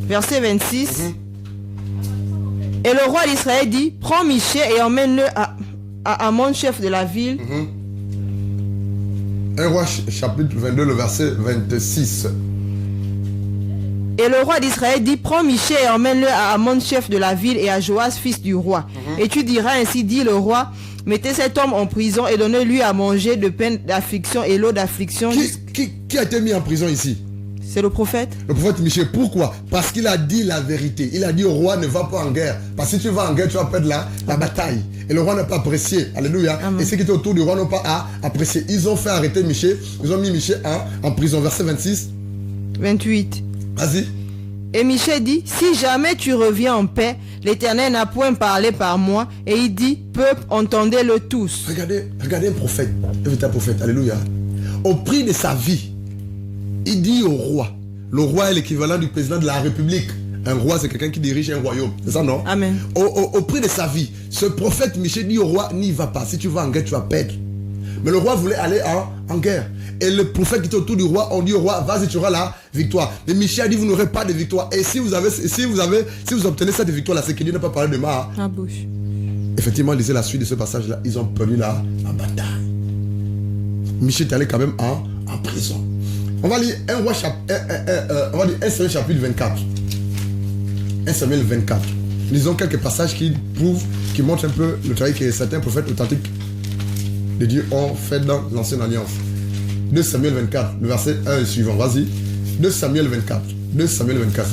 Verset 26. Et le roi d'Israël dit, prends Michée et emmène-le à Amon, chef de la ville. 1 Roi chapitre 22, le verset 26. Et le roi d'Israël dit, prends Michée et emmène-le à Amon, chef de la ville, et à Joas, fils du roi. Et tu diras, ainsi dit le roi, mettez cet homme en prison et donnez-lui à manger de peine d'affliction et l'eau d'affliction. Qui a été mis en prison ici? C'est le prophète. Le prophète Michée. Pourquoi? Parce qu'il a dit la vérité. Il a dit au roi, ne va pas en guerre. Parce que si tu vas en guerre, tu vas perdre la bataille. Et le roi n'a pas apprécié. Alléluia. Amen. Et ceux qui étaient autour du roi n'ont pas apprécié. Ils ont fait arrêter Michée. Ils ont mis Michée en prison. Verset 26. 28. Vas-y. Et Michée dit, si jamais tu reviens en paix, l'Éternel n'a point parlé par moi. Et il dit, peuple, entendez-le tous. Regardez un prophète. Un prophète. Alléluia. Au prix de sa vie, il dit au roi. Le roi est l'équivalent du président de la République. Un roi, c'est quelqu'un qui dirige un royaume. C'est ça, non? Amen. Au prix de sa vie, ce prophète Michée dit au roi, n'y va pas. Si tu vas en guerre, tu vas perdre. Mais le roi voulait aller en guerre. Et le prophète qui était autour du roi, on dit au roi, vas-y, tu auras la victoire. Mais Michée a dit, vous n'aurez pas de victoire. Et si vous obtenez cette victoire-là, c'est que Dieu n'a pas parlé de moi. Ma bouche. Effectivement, lisez la suite de ce passage-là. Ils ont perdu la bataille. Michée est allé quand même en prison. On va lire 1 Samuel chapitre 24. 1 Samuel 24. Lisons quelques passages qui montrent un peu le travail que certains prophètes authentiques de Dieu ont fait dans l'ancienne alliance. 2 Samuel 24, le verset 1 et suivant. Vas-y. 2 Samuel 24. 2 Samuel 24.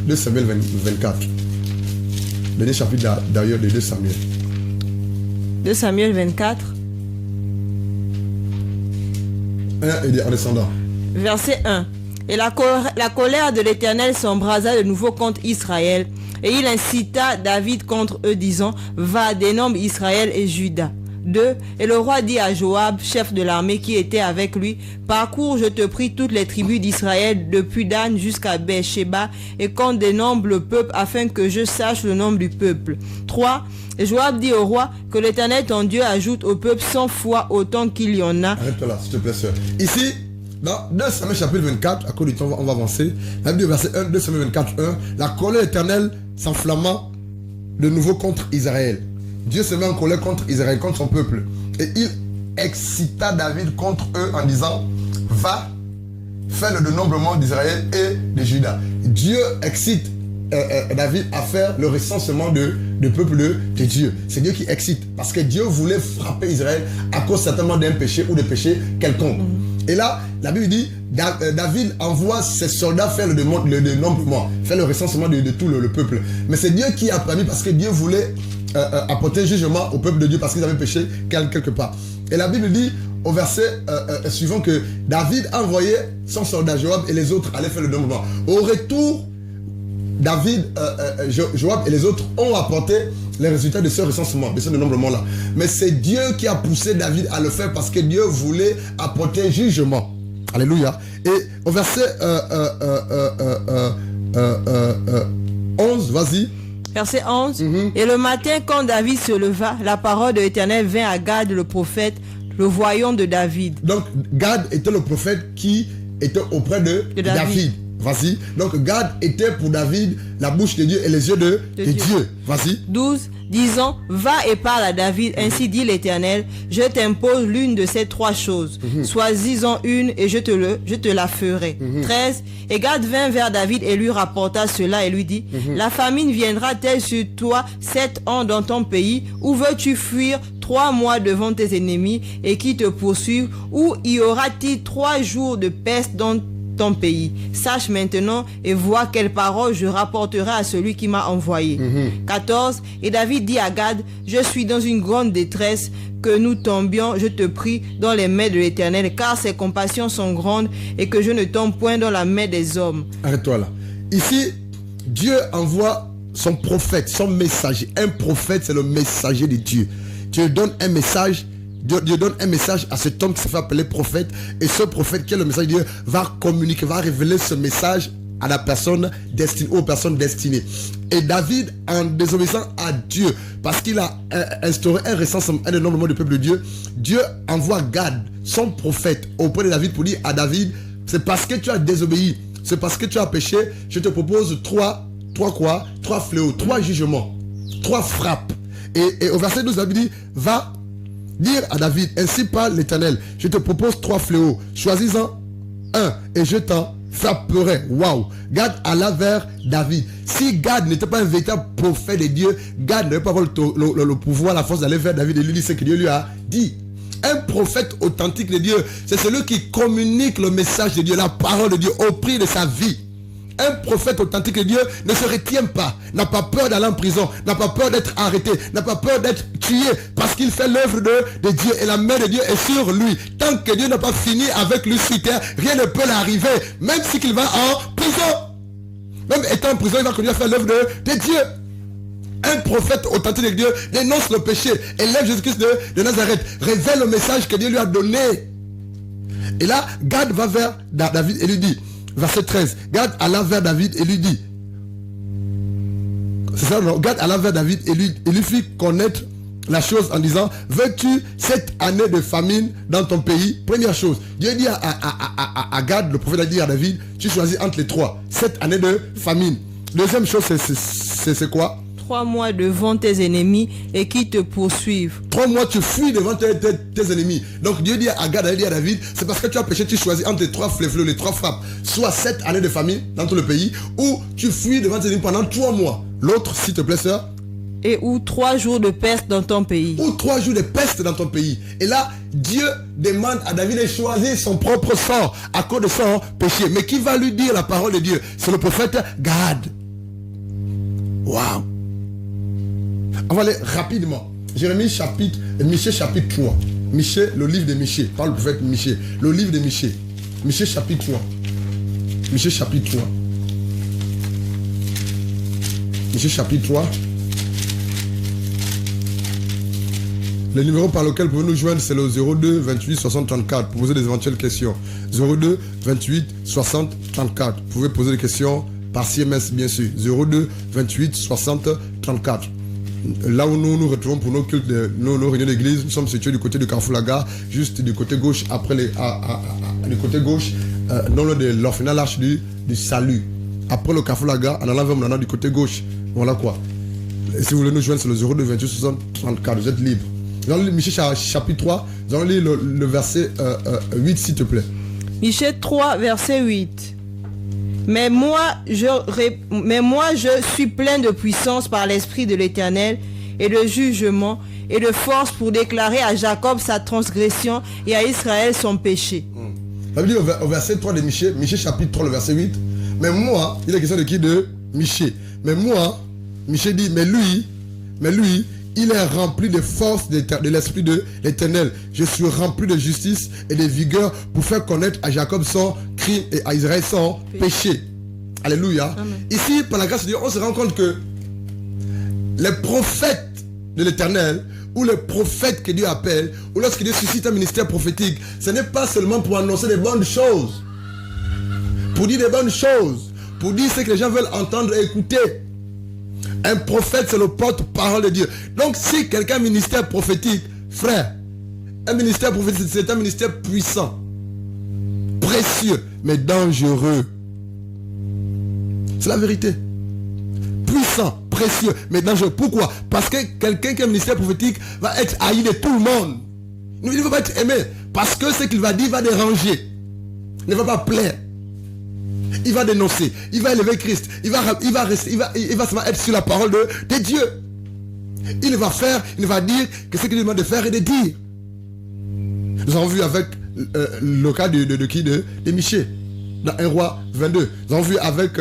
2 Samuel 24. Dernier chapitre d'ailleurs de 2 Samuel. 2 Samuel 24. Et en descendant. Verset 1. Et la colère de l'Éternel s'embrasa de nouveau contre Israël. Et il incita David contre eux, disant, va, dénombre Israël et Juda. 2. Et le roi dit à Joab, chef de l'armée qui était avec lui, parcours, je te prie, toutes les tribus d'Israël, depuis Dan jusqu'à Beersheba, et qu'on dénombre le peuple, afin que je sache le nombre du peuple. 3. Et Joab dit au roi, que l'Éternel ton Dieu ajoute au peuple 100 fois autant qu'il y en a. Arrête-toi là, s'il te plaît, sœur. Ici, dans 2 Samuel chapitre 24, à cause du temps, on va avancer. La Bible, verset 1, 2 Samuel 24, 1, la colère éternelle s'enflamma de nouveau contre Israël. Dieu se met en colère contre Israël, contre son peuple. Et il excita David contre eux en disant, va, fais le dénombrement d'Israël et de Juda. Dieu excite David à faire le recensement de peuple de Dieu. C'est Dieu qui excite. Parce que Dieu voulait frapper Israël à cause certainement d'un péché ou de péché quelconque. Et là, la Bible dit, David envoie ses soldats faire le dénombrement, faire le recensement de tout le peuple. Mais c'est Dieu qui a permis parce que Dieu voulait apporter jugement au peuple de Dieu parce qu'ils avaient péché quelque part. Et la Bible dit au verset suivant que David envoyait son soldat Joab et les autres allaient faire le dénombrement. Au retour, David, Joab et les autres ont apporté les résultats de ce recensement, de ce dénombrement-là. Mais c'est Dieu qui a poussé David à le faire parce que Dieu voulait apporter jugement. Alléluia. Et au verset 11, vas-y. Verset 11. Et le matin, quand David se leva, la parole de l'Éternel vint à Gad le prophète, le voyant de David. Donc, Gad était le prophète qui était auprès de David. Vas-y. Donc Gad était pour David la bouche de Dieu et les yeux de Dieu. Vas-y. 12. Disant, va et parle à David, ainsi dit l'Éternel, je t'impose l'une de ces 3 choses. Choisis-en une et je te la ferai. 13. Et Gad vint vers David et lui rapporta cela et lui dit, la famine viendra-t-elle sur toi 7 ans dans ton pays, ou veux-tu fuir 3 mois devant tes ennemis et qui te poursuivent, ou y aura-t-il 3 jours de peste dans ton pays? Sache maintenant et vois quelles paroles je rapporterai à celui qui m'a envoyé. 14. Et David dit à Gad, je suis dans une grande détresse, que nous tombions, je te prie, dans les mains de l'Éternel, car ses compassions sont grandes et que je ne tombe point dans la main des hommes. Arrête-toi là. Ici, Dieu envoie son prophète, son messager. Un prophète, c'est le messager de Dieu. Dieu donne un message. Dieu donne un message à cet homme qui se fait appeler prophète. Et ce prophète qui est le message de Dieu va communiquer, va révéler ce message à la personne destinée, aux personnes destinées. Et David, en désobéissant à Dieu, parce qu'il a instauré un recensement, un énorme nombre de peuple de Dieu, Dieu envoie Gad, son prophète, auprès de David pour dire à David, c'est parce que tu as désobéi, c'est parce que tu as péché, je te propose 3 fléaux, 3 jugements, 3 frappes. Et au verset 12, David dit, va dire à David, ainsi parle l'Éternel, je te propose 3 fléaux, choisis-en un et je t'en frapperai. Waouh! Gad alla vers David. Si Gad n'était pas un véritable prophète de Dieu, Gad n'avait pas avoir le pouvoir, la force d'aller vers David et lui dire ce que Dieu lui a dit. Un prophète authentique de Dieu, c'est celui qui communique le message de Dieu, la parole de Dieu au prix de sa vie. Un prophète authentique de Dieu ne se retient pas, n'a pas peur d'aller en prison, n'a pas peur d'être arrêté, n'a pas peur d'être tué, parce qu'il fait l'œuvre de Dieu et la main de Dieu est sur lui. Tant que Dieu n'a pas fini avec lui sur terre, rien ne peut l'arriver, même si qu'il va en prison. Même étant en prison, il va continuer à faire l'œuvre de Dieu. Un prophète authentique de Dieu dénonce le péché, élève Jésus-Christ de Nazareth, révèle le message que Dieu lui a donné. Et là, Gad va vers David et lui dit, verset 13, Gad alla vers David et lui dit, c'est ça, non? Gad alla vers David et lui fit connaître la chose en disant, veux-tu cette année de famine dans ton pays? Première chose, Dieu dit à Gad, le prophète a dit à David, tu choisis entre les 3, cette année de famine. Deuxième chose, c'est quoi? 3 mois devant tes ennemis et qui te poursuivent. 3 mois tu fuis devant tes ennemis. Donc Dieu dit à Gad, Dieu dit à David, c'est parce que tu as péché, tu choisis entre les 3 fléaux, les 3 frappes, soit 7 années de famine dans tout le pays, ou tu fuis devant tes ennemis pendant 3 mois. L'autre, s'il te plaît, sœur. Et ou 3 jours de peste dans ton pays. Ou 3 jours de peste dans ton pays. Et là, Dieu demande à David de choisir son propre sort à cause de son péché. Mais qui va lui dire la parole de Dieu? C'est le prophète Gad. Waouh! On va aller rapidement. Jérémie chapitre, Michée chapitre 3. Michée, le livre de Michée. Parle le prophète Michée. Le livre de Michée. Michée chapitre 3. Michée chapitre 3. Michée chapitre 3. Le numéro par lequel vous pouvez nous joindre, c'est le 02 28 60 34 pour poser des éventuelles questions. 02 28 60 34. Vous pouvez poser des questions par CMS, bien sûr. 02 28 60 34. Là où nous nous retrouvons pour nos cultes, nos réunions d'église, nous sommes situés du côté de Carrefour la Gare, juste du côté gauche, après du côté gauche, dans le de l'orphelinat l'Arche du Salut. Après le Carrefour la Gare, en allant vers Mounana du côté gauche. Voilà quoi. Et si vous voulez nous joindre, c'est le 02 28 60 34. Vous êtes libre. Dans le Michée chapitre 3, nous allons lire le verset 8, s'il te plaît. Michée 3, verset 8. Mais moi, je suis plein de puissance par l'Esprit de l'Éternel et de jugement et de force pour déclarer à Jacob sa transgression et à Israël son péché. Ça veut dire au verset 3 de Michée, Michée chapitre 3, le verset 8. Mais moi, il est question de qui? De Michée. Mais moi, Michée dit, mais lui, il est rempli de force de l'Esprit de l'Éternel. Je suis rempli de justice et de vigueur pour faire connaître à Jacob son crime et à Israël son péché. Alléluia. Amen. Ici, par la grâce de Dieu, on se rend compte que les prophètes de l'Éternel, ou les prophètes que Dieu appelle, ou lorsque Dieu suscite un ministère prophétique, ce n'est pas seulement pour annoncer des bonnes choses, pour dire des bonnes choses, pour dire ce que les gens veulent entendre et écouter. Un prophète, c'est le porte-parole de Dieu. Donc, si quelqu'un a un ministère prophétique, frère, un ministère prophétique, c'est un ministère puissant, précieux, mais dangereux. C'est la vérité. Puissant, précieux, mais dangereux. Pourquoi? Parce que quelqu'un qui a un ministère prophétique va être haï de tout le monde. Il ne va pas être aimé. Parce que ce qu'il va dire va déranger. Il ne va pas plaire. Il va dénoncer. Il va élever Christ. Il va seulement être sur la parole de Dieu. Il va dire que ce qu'il demande de faire et de dire. Nous avons vu avec le cas de Michée. Dans 1 Roi 22. Nous avons vu avec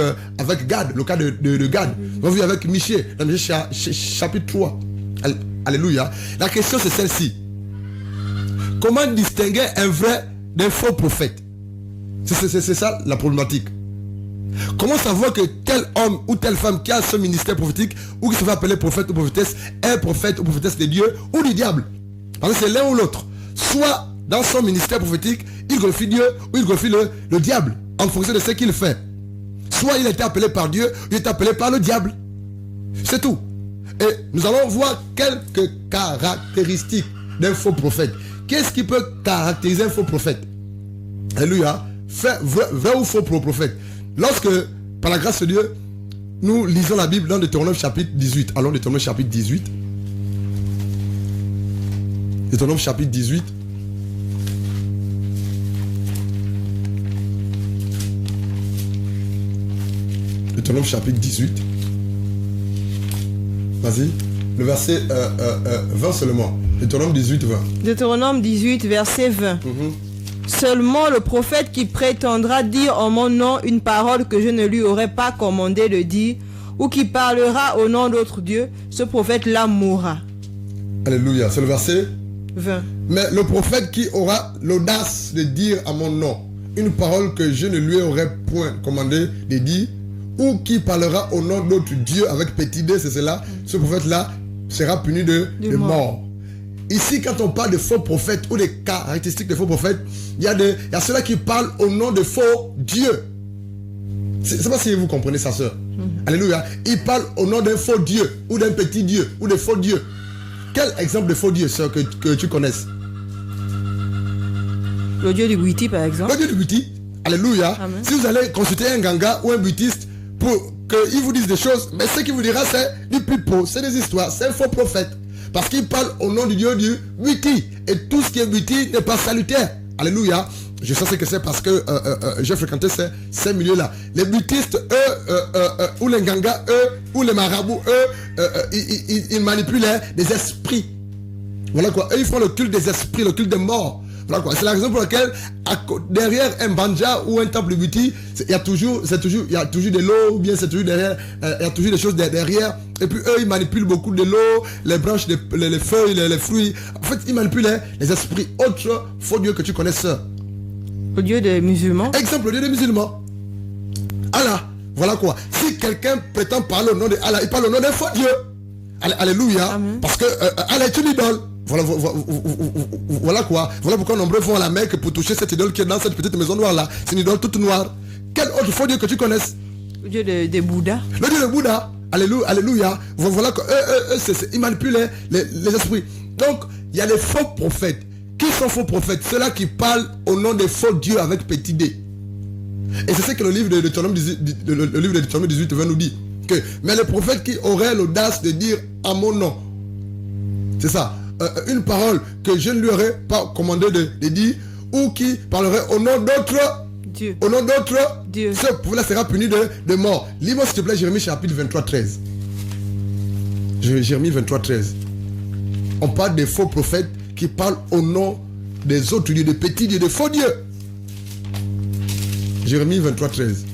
Gad, le cas de Gad. Nous avons vu avec Michée, dans Michée chapitre 3. Alléluia. La question c'est celle-ci. Comment distinguer un vrai d'un faux prophète? C'est ça la problématique. Comment savoir que tel homme ou telle femme qui a ce ministère prophétique ou qui se fait appeler prophète ou prophétesse est prophète ou prophétesse de Dieu ou du diable? Parce que c'est l'un ou l'autre. Soit dans son ministère prophétique, il glorifie Dieu ou il glorifie le diable en fonction de ce qu'il fait. Soit il a été appelé par Dieu ou il est appelé par le diable. C'est tout. Et nous allons voir quelques caractéristiques d'un faux prophète. Qu'est-ce qui peut caractériser un faux prophète? Alléluia. Vrai ou faux prophète? Lorsque, par la grâce de Dieu, nous lisons la Bible dans Deutéronome chapitre 18. Allons Deutéronome chapitre 18. Deutéronome chapitre 18. Deutéronome chapitre 18. Vas-y. Le verset 20 seulement. Deutéronome 18, 20. Deutéronome 18, verset 20. Seulement le prophète qui prétendra dire en mon nom une parole que je ne lui aurais pas commandé de dire, ou qui parlera au nom d'autre Dieu, ce prophète-là mourra. Alléluia. C'est le verset 20. Mais le prophète qui aura l'audace de dire à mon nom une parole que je ne lui aurais point commandé de dire, ou qui parlera au nom d'autre Dieu avec petit d, c'est cela, ce prophète-là sera puni de mort. Ici, quand on parle de faux prophètes ou des caractéristiques de faux prophètes, il y a ceux-là qui parlent au nom de faux dieux. Je ne sais pas si vous comprenez ça, sœur. Alléluia. Ils parlent au nom d'un faux dieu ou d'un petit dieu ou de faux dieux. Quel exemple de faux dieu, sœur, que tu connaisses? Le dieu du Bouiti, par exemple. Le dieu du Bouiti. Alléluia. Amen. Si vous allez consulter un ganga ou un bouddhiste pour qu'il vous dise des choses, mais ce qu'il vous dira, c'est du pipeau, c'est des histoires, c'est un faux prophète. Parce qu'il parle au nom du Dieu du Bouiti. Et tout ce qui est Bouiti n'est pas salutaire. Alléluia. Je sais ce que c'est parce que j'ai fréquenté ces milieux-là. Les bouddhistes, eux, ou les gangas, eux, ou les marabouts, eux, ils manipulent des esprits. Voilà quoi. Eux, ils font le culte des esprits, le culte des morts. Voilà quoi. C'est la raison pour laquelle, derrière un banja ou un temple Bouiti, il y a toujours de l'eau, ou bien c'est toujours derrière, il y a toujours des choses derrière. Et puis eux, ils manipulent beaucoup de l'eau, les branches, les feuilles, les fruits. En fait, ils manipulent les esprits. Autre faux dieu que tu connais, sœur. Le dieu des musulmans. Exemple, le dieu des musulmans. Allah. Voilà quoi. Si quelqu'un prétend parler au nom de Allah, il parle au nom d'un faux dieu. Alléluia. Amen. Parce que Allah est une idole. Voilà quoi. Voilà pourquoi nombreux vont à la Mecque pour toucher cette idole qui est dans cette petite maison noire là. C'est une idole toute noire. Quel autre faux dieu que tu connaisses? Le dieu des Bouddhas. Le dieu de Bouddha. Alléluia. Voilà que ils manipulent les esprits. Donc, il y a les faux prophètes. Qui sont faux prophètes? Ceux-là qui parlent au nom des faux dieux avec petit d. Et c'est ce que le livre de Deutéronome 18 va nous dire. Mais les prophètes qui auraient l'audace de dire à mon nom, c'est ça, une parole que je ne lui aurais pas commandé de dire, ou qui parlerait au nom d'autres Dieu. Au nom d'autres Dieu. Ce prophète-là sera puni de mort. Lis-moi s'il te plaît Jérémie chapitre 23, 13. Jérémie 23, 13. On parle des faux prophètes qui parlent au nom des autres dieux, des petits dieux, des faux dieux. Jérémie 23, 13.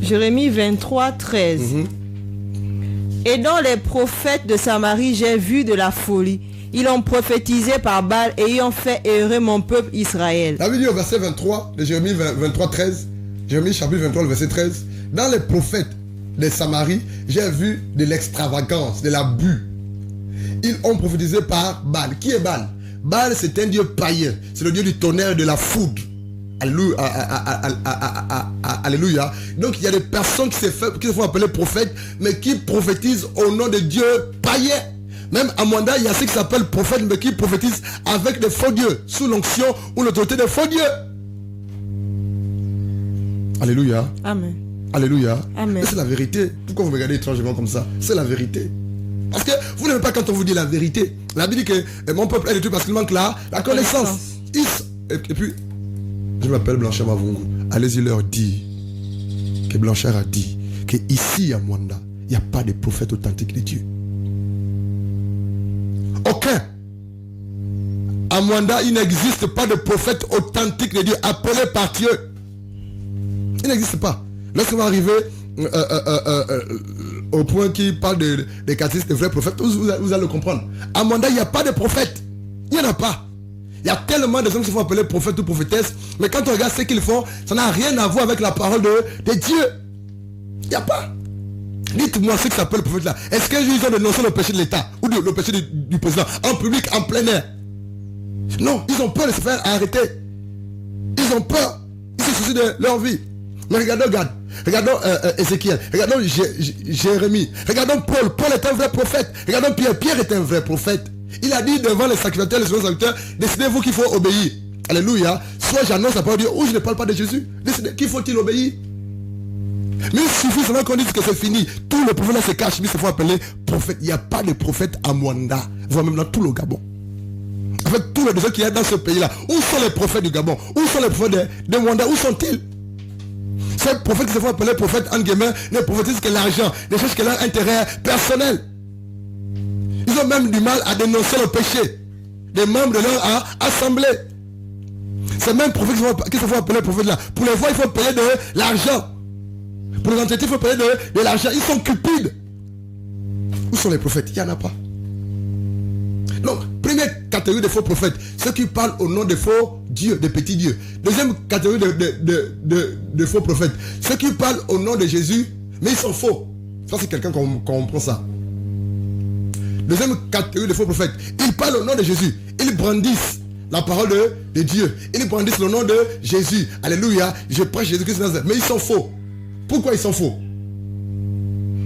Jérémie 23, 13. Et dans les prophètes de Samarie, j'ai vu de la folie. Ils ont prophétisé par Baal et ils ont fait errer mon peuple Israël. La Bible dit au verset 23 de Jérémie 23, 13. Jérémie chapitre 23, le verset 13. Dans les prophètes de Samarie, j'ai vu de l'extravagance, de l'abus. Ils ont prophétisé par Baal. Qui est Baal? Baal, c'est un dieu païen. C'est le dieu du tonnerre et de la foudre. Alléluia. Donc il y a des personnes qui se font appeler prophètes, mais qui prophétisent au nom de Dieu païens. Même à Mwanda, il y a ceux qui s'appellent prophètes, mais qui prophétisent avec des faux dieux, sous l'onction ou l'autorité des faux dieux. Alléluia. Amen. Alléluia. Amen. Mais c'est la vérité. Pourquoi vous me regardez étrangement comme ça? C'est la vérité. Parce que vous n'aimez pas quand on vous dit la vérité. La Bible dit que mon peuple est détruit parce qu'il manque la connaissance. Et puis, je m'appelle Blanchard Mavungu. Allez-y leur dire que Blanchard a dit que ici à Mwanda, il n'y a pas de prophète authentique de Dieu. Aucun. À Mwanda, il n'existe pas de prophète authentique de Dieu appelé par Dieu. Il n'existe pas. Lorsque vous arrivez au point qui parle des catéchistes, des vrais prophètes, vous allez le comprendre. À Mwanda, il n'y a pas de prophète. Il n'y en a pas. Il y a tellement de gens qui se font appeler prophètes ou prophétesses, mais quand on regarde ce qu'ils font, ça n'a rien à voir avec la parole de Dieu. Il n'y a pas. Dites-moi ce qui s'appelle prophète là. Est-ce qu'ils ont dénoncé le péché de l'État ou le péché du président en public, en plein air? Non, ils ont peur de se faire arrêter. Ils ont peur. Ils se soucient de leur vie. Mais regardons Ézéchiel, regardons Jérémie, regardons Paul. Paul est un vrai prophète. Regardons Pierre. Pierre est un vrai prophète. Il a dit devant les sacrificateurs, les sacrificateurs, décidez-vous qu'il faut obéir. Alléluia. Soit j'annonce la parole de Dieu, ou je ne parle pas de Jésus. Décidez qu'il faut-il obéir. Mais il suffit seulement qu'on dise que c'est fini. Tous les prophètes là se cachent, mais il se font appeler prophètes. Il n'y a pas de prophète à Mwanda, voire même dans tout le Gabon. En fait, tous les gens qui sont dans ce pays-là, où sont les prophètes du Gabon? Où sont les prophètes de Mwanda? Où sont-ils? Ces prophètes qui se font appeler prophètes, en guillemets, ne prophétisent que l'argent, ne cherchent que leur intérêt personnel. Ils ont même du mal à dénoncer le péché des membres de leur assemblée. Ces mêmes prophètes qui se font appeler prophètes là, pour les voir, il faut payer de l'argent. Pour les entités, il faut payer de l'argent. Ils sont cupides. Où sont les prophètes? Il n'y en a pas. Donc, première catégorie de faux prophètes, ceux qui parlent au nom de faux dieux, de petits dieux. Deuxième catégorie de faux prophètes, ceux qui parlent au nom de Jésus, mais ils sont faux. Ça, c'est quelqu'un qu'on comprend ça. Deuxième catégorie de faux prophètes, ils parlent au nom de Jésus. Ils brandissent la parole de Dieu. Ils brandissent le nom de Jésus. Alléluia, je prêche Jésus-Christ de Nazareth. Mais ils sont faux. Pourquoi ils sont faux?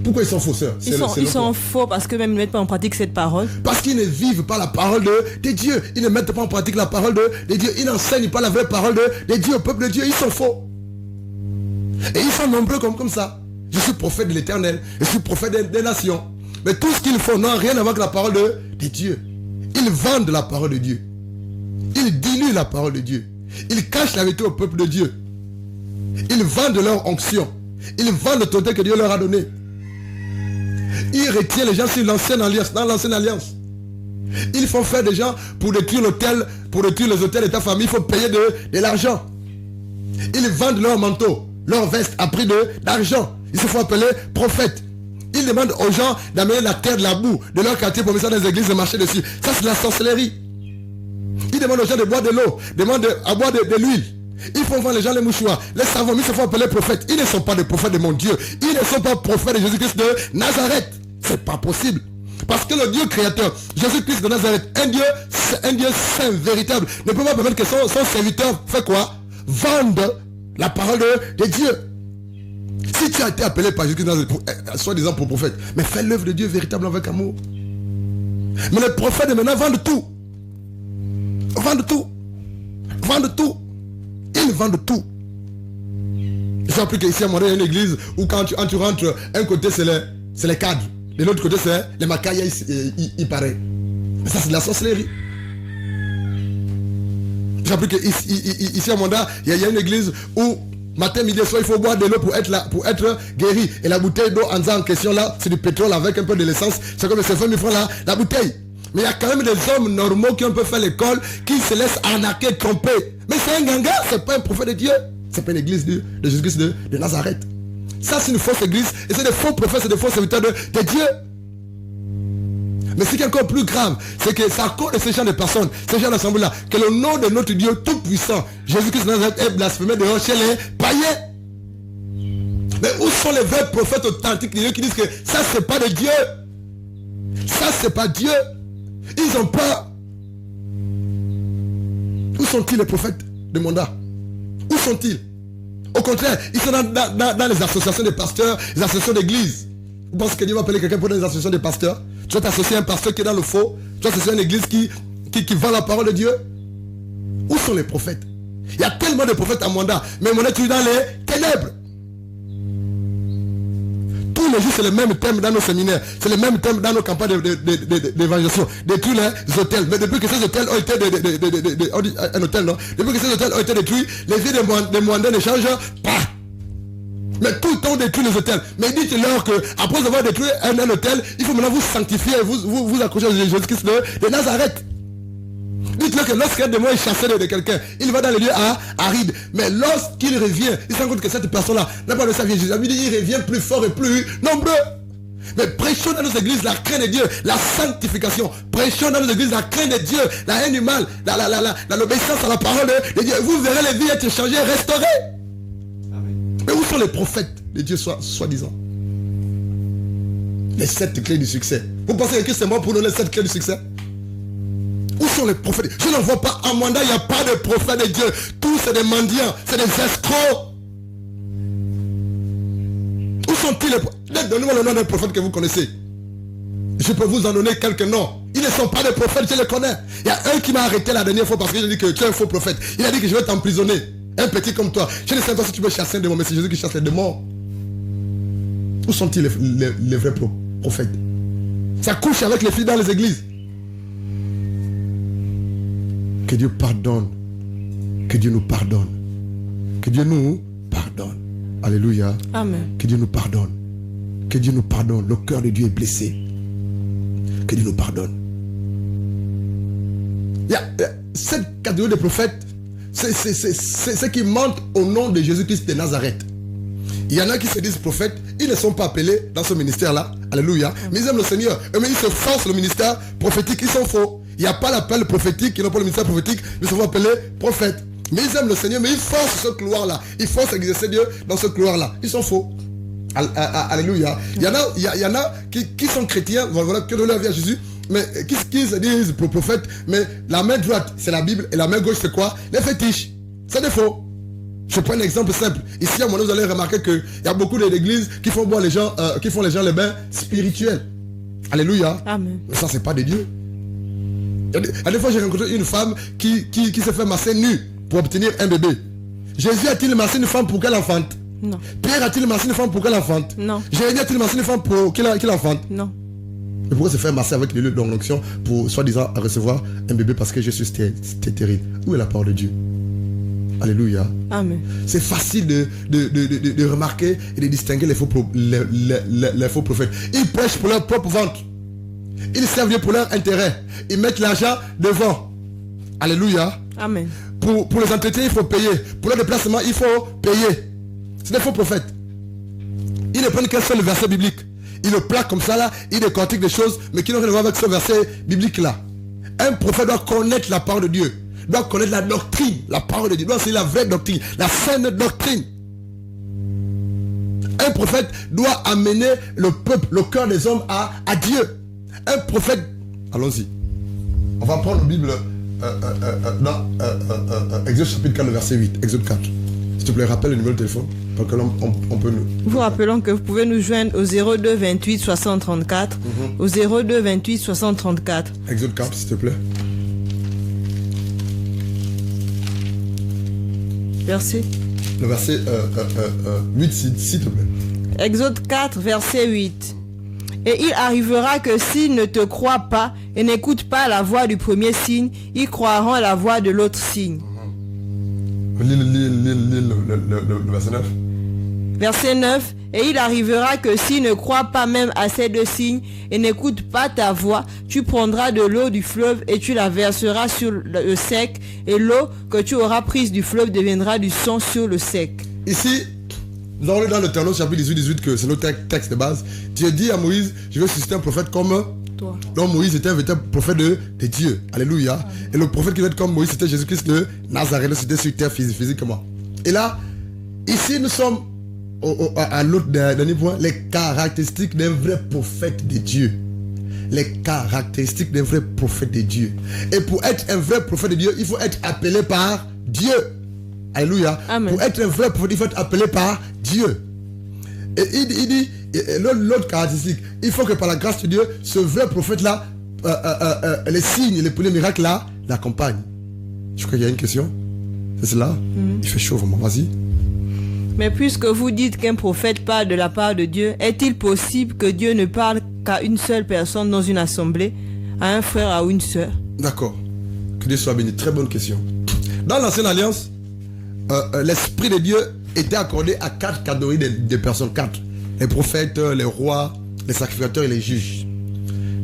Pourquoi ils sont faux, sœur? Ils sont faux parce que même ils ne mettent pas en pratique cette parole. Parce qu'ils ne vivent pas la parole de Dieu. Ils ne mettent pas en pratique la parole de Dieu. Ils n'enseignent pas la vraie parole de Dieu au peuple de Dieu. Ils sont faux. Et ils sont nombreux comme ça. Je suis prophète de l'Éternel. Je suis prophète des nations. Mais tout ce qu'ils font n'a rien à voir avec la parole de Dieu. Ils vendent la parole de Dieu. Ils diluent la parole de Dieu. Ils cachent la vérité au peuple de Dieu. Ils vendent leur onction. Ils vendent l'autorité que Dieu leur a donnée. Ils retiennent les gens sur l'ancienne alliance, dans l'ancienne alliance. Ils font faire des gens pour détruire l'hôtel, pour détruire les hôtels de ta famille, il faut payer de l'argent. Ils vendent leurs manteaux, leurs vestes à prix d'argent. Ils se font appeler prophètes. Ils demandent aux gens d'amener la terre de la boue de leur quartier pour mettre ça dans les églises et marcher dessus. Ça, c'est de la sorcellerie. Ils demandent aux gens de boire de l'eau, demandent à boire de l'huile. Ils font vendre les gens les mouchoirs, les savons, mais ils se font appeler prophètes. Ils ne sont pas des prophètes de mon Dieu. Ils ne sont pas prophètes de Jésus-Christ de Nazareth. C'est pas possible. Parce que le Dieu créateur, Jésus-Christ de Nazareth, un Dieu saint, véritable, ne peut pas permettre que son serviteur fait quoi? Vende la parole de Dieu. Si tu as été appelé par Jésus-Christ de Nazareth, soi-disant pour prophète, mais fais l'œuvre de Dieu véritable avec amour. Mais les prophètes de maintenant vendent tout. Vendent tout. Vendent tout. Ils vendent tout. J'ai appris qu'ici à Montréal, il y a une église où quand tu rentres, un côté c'est les cadres, de l'autre côté c'est les macailles, il paraît. Mais ça c'est de la sorcellerie. J'ai appris qu'ici à Montréal, il y a une église où matin, midi et soir, il faut boire de l'eau pour être guéri. Et la bouteille d'eau en question là, c'est du pétrole avec un peu de l'essence. C'est comme ces 20 000 francs là, la bouteille. Mais il y a quand même des hommes normaux qui ont un peu fait l'école, qui se laissent arnaquer, tromper. Mais c'est un ganga, c'est pas un prophète de Dieu. C'est pas une église de Jésus-Christ de Nazareth. Ça c'est une fausse église, et c'est des faux prophètes, c'est des faux serviteurs de Dieu. Mais ce qui est encore plus grave, c'est que c'est à cause de ces gens de personnes, ces gens d'assemblée-là, que le nom de notre Dieu tout-puissant, Jésus-Christ de Nazareth, est blasphémé dehors chez les païens. Mais où sont les vrais prophètes authentiques de Dieu qui disent que ça c'est pas de Dieu? Ça c'est pas Dieu. Ils ont peur. Où sont-ils les prophètes de Mwanda? Où sont-ils? Au contraire, ils sont dans les associations de pasteurs, les associations d'église. Vous pensez que Dieu va appeler quelqu'un pour des associations de pasteurs? Tu vas t'associer à un pasteur qui est dans le faux? Tu vas t'associer à une église qui vend la parole de Dieu? Où sont les prophètes? Il y a tellement de prophètes à Mwanda, mais Mwanda est dans les ténèbres. les jours, c'est le même thème dans nos séminaires. C'est le même thème dans nos campagnes d'évangélisation. Détruire les hôtels. Mais depuis que ces hôtels ont été un hôtel, non? Depuis que ces hôtels ont été détruits, les vies des Rwandais ne changent pas. Mais tout le temps détruit les hôtels. Mais dites-leur que après avoir détruit un hôtel, il faut maintenant vous sanctifier, vous accrocher à Jésus-Christ de Nazareth. Dites-leur que lorsqu'un démon est chassé de quelqu'un, il va dans les lieux arides. Mais lorsqu'il revient, il se rend compte que cette personne-là n'a pas de sa vie. Jésus lui dit, il revient plus fort et plus nombreux. Mais prêchons dans nos églises la crainte de Dieu, la sanctification. Prêchons dans nos églises la crainte de Dieu, la haine du mal, l'obéissance à la parole de Dieu. Vous verrez les vies être changées, restaurées. Mais où sont les prophètes de Dieu soi-disant? Les 7 clés du succès. Vous pensez que c'est moi pour nous les 7 clés du succès? Où sont les prophètes? Je ne vois pas en Mwanda, il n'y a pas de prophètes de Dieu. Tous c'est des mendiants, c'est des escrocs. Où sont-ils les prophètes? Donnez-moi le nom d'un prophète que vous connaissez. Je peux vous en donner quelques noms. Ils ne sont pas des prophètes, je les connais. Il y a un qui m'a arrêté la dernière fois parce que j'ai dit que tu es un faux prophète. Il a dit que je vais t'emprisonner. Un petit comme toi. Je ne sais pas si tu peux chasser un démon, mais c'est Jésus qui chasse les démons. Où sont-ils les vrais prophètes? Ça couche avec les filles dans les églises. Que Dieu pardonne. Que Dieu nous pardonne. Que Dieu nous pardonne. Alléluia. Amen. Que Dieu nous pardonne. Que Dieu nous pardonne. Le cœur de Dieu est blessé. Que Dieu nous pardonne. Il y a cette catégorie de prophètes. C'est ce qui mentent au nom de Jésus-Christ de Nazareth. Il y en a qui se disent prophètes. Ils ne sont pas appelés dans ce ministère-là. Alléluia. Mais ils aiment le Seigneur. Mais ils se forcent le ministère prophétique. Ils sont faux. Il n'y a pas l'appel prophétique. Ils n'ont pas le ministère prophétique. Ils se font appeler prophètes. Mais ils aiment le Seigneur. Mais ils forcent ce couloir-là. Ils forcent à exercer Dieu dans ce couloir-là. Ils sont faux. Alléluia. Il y en a qui sont chrétiens. Voilà, que de leur vie à Jésus. Mais qui se disent prophètes. Mais la main droite, c'est la Bible. Et la main gauche, c'est quoi? Les fétiches. C'est des faux. Je prends un exemple simple. Ici, à mon avis, vous allez remarquer qu'il y a beaucoup d'églises qui font boire les gens, qui font les gens les bains spirituels. Alléluia. Amen. Mais ça, c'est pas de Dieu. À des fois, j'ai rencontré une femme qui se fait masser nue pour obtenir un bébé. Jésus a-t-il massé une femme pour qu'elle enfante? Non. Pierre a-t-il massé une femme pour qu'elle enfante? Non. Jérémie a-t-il massé une femme pour qu'il enfante? Non. Mais pourquoi se faire masser avec l'huile d'onction pour soi-disant recevoir un bébé parce que Jésus stérile? Où est la parole de Dieu? Alléluia. Amen. C'est facile de remarquer et de distinguer les faux prophètes. Ils prêchent pour leur propre ventre. Ils servent Dieu pour leur intérêt. Ils mettent l'argent devant. Alléluia. Amen. Pour les entretiens, il faut payer. Pour le déplacement, il faut payer. C'est des faux prophètes. Ils ne prennent qu'un seul verset biblique. Ils le plaquent comme ça là, ils décortiquent des choses, mais qui n'ont rien à voir avec ce verset biblique là. Un prophète doit connaître la parole de Dieu. Doit connaître la doctrine, la parole de Dieu. Doit c'est la vraie doctrine, la saine doctrine. Un prophète doit amener le peuple, le cœur des hommes à Dieu. Un prophète, allons-y. On va prendre la Bible dans Exode chapitre 4, verset 8. Exode 4. S'il te plaît, rappelle le numéro de téléphone. Pour que on peut nous... Vous rappelons que vous pouvez nous joindre au 02 28 60 34. Au 02 28 60 34. Exode 4, s'il te plaît. Verset. Le verset 8, s'il te plaît. Exode 4, verset 8. Et il arrivera que s'ils ne te croient pas et n'écoutent pas la voix du premier signe, ils croiront à la voix de l'autre signe. Lis le verset 9. Verset 9. Et il arrivera que s'ils ne croient pas même à ces deux signes et n'écoutent pas ta voix, tu prendras de l'eau du fleuve et tu la verseras sur le sec, et l'eau que tu auras prise du fleuve deviendra du sang sur le sec. Ici, nous avons lu dans le Deutéronome chapitre 18 que c'est notre texte de base. Dieu dit à Moïse, je vais susciter un prophète comme toi. Donc Moïse était un véritable prophète de Dieu. Alléluia. Amen. Et le prophète qui va être comme Moïse, c'était Jésus-Christ de Nazareth. C'était sur terre physiquement. Et là, ici nous sommes à l'autre dernier point, les caractéristiques d'un vrai prophète de Dieu. Les caractéristiques d'un vrai prophète de Dieu. Et pour être un vrai prophète de Dieu, il faut être appelé par Dieu. Alléluia. Amen. Pour être un vrai prophète, il faut être appelé par Dieu. Et il dit, l'autre caractéristique, il faut que par la grâce de Dieu, ce vrai prophète-là, les signes, les premiers miracles là, l'accompagnent. Je crois qu'il y a une question. C'est cela? Il fait chaud vraiment, vas-y. Mais puisque vous dites qu'un prophète parle de la part de Dieu, est-il possible que Dieu ne parle qu'à une seule personne dans une assemblée, à un frère ou une sœur? D'accord. Que Dieu soit béni. Très bonne question. Dans l'Ancienne Alliance, l'Esprit de Dieu était accordé à 4 catégories de personnes. 4. Les prophètes, les rois, les sacrificateurs et les juges.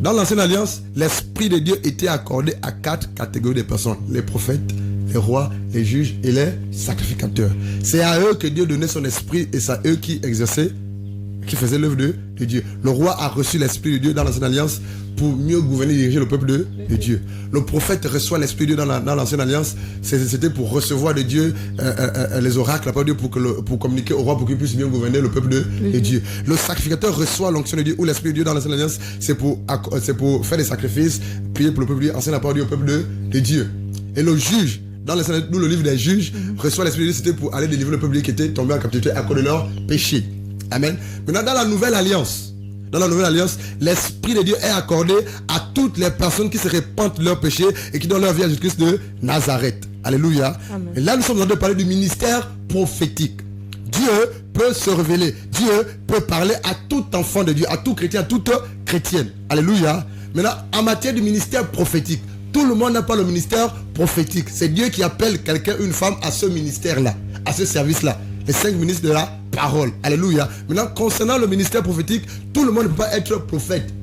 Dans l'Ancienne Alliance, l'Esprit de Dieu était accordé à 4 catégories de personnes. Les prophètes, les rois, les juges et les sacrificateurs. C'est à eux que Dieu donnait son esprit et c'est à eux qui exerçaient, qui faisaient l'œuvre de Dieu. Le roi a reçu l'esprit de Dieu dans l'Ancienne Alliance pour mieux gouverner et diriger le peuple de Dieu. Le prophète reçoit l'esprit de Dieu dans l'Ancienne Alliance. C'était pour recevoir de Dieu les oracles, la parole de Dieu pour communiquer au roi pour qu'il puisse bien gouverner le peuple de Dieu. Le sacrificateur reçoit l'onction de Dieu ou l'esprit de Dieu dans l'Ancienne Alliance. C'est pour faire des sacrifices, prier pour le peuple de Dieu, enseigner la parole de Dieu au peuple de Dieu. Et le juge, dans le livre des juges, reçoit l'esprit de Dieu, c'était pour aller délivrer le peuple qui était tombé en captivité à cause de leur péché. Amen. Maintenant, dans la nouvelle alliance, l'esprit de Dieu est accordé à toutes les personnes qui se repentent de leurs péchés et qui donnent leur vie à Jésus-Christ de Nazareth. Alléluia. Amen. Et là, nous sommes en train de parler du ministère prophétique. Dieu peut se révéler. Dieu peut parler à tout enfant de Dieu, à tout chrétien, à toute chrétienne. Alléluia. Maintenant, en matière du ministère prophétique, tout le monde n'a pas le ministère prophétique. C'est Dieu qui appelle quelqu'un, une femme, à ce ministère-là, à ce service-là. Les 5 ministres de la parole. Alléluia. Maintenant, concernant le ministère prophétique, tout le monde ne peut pas être prophète.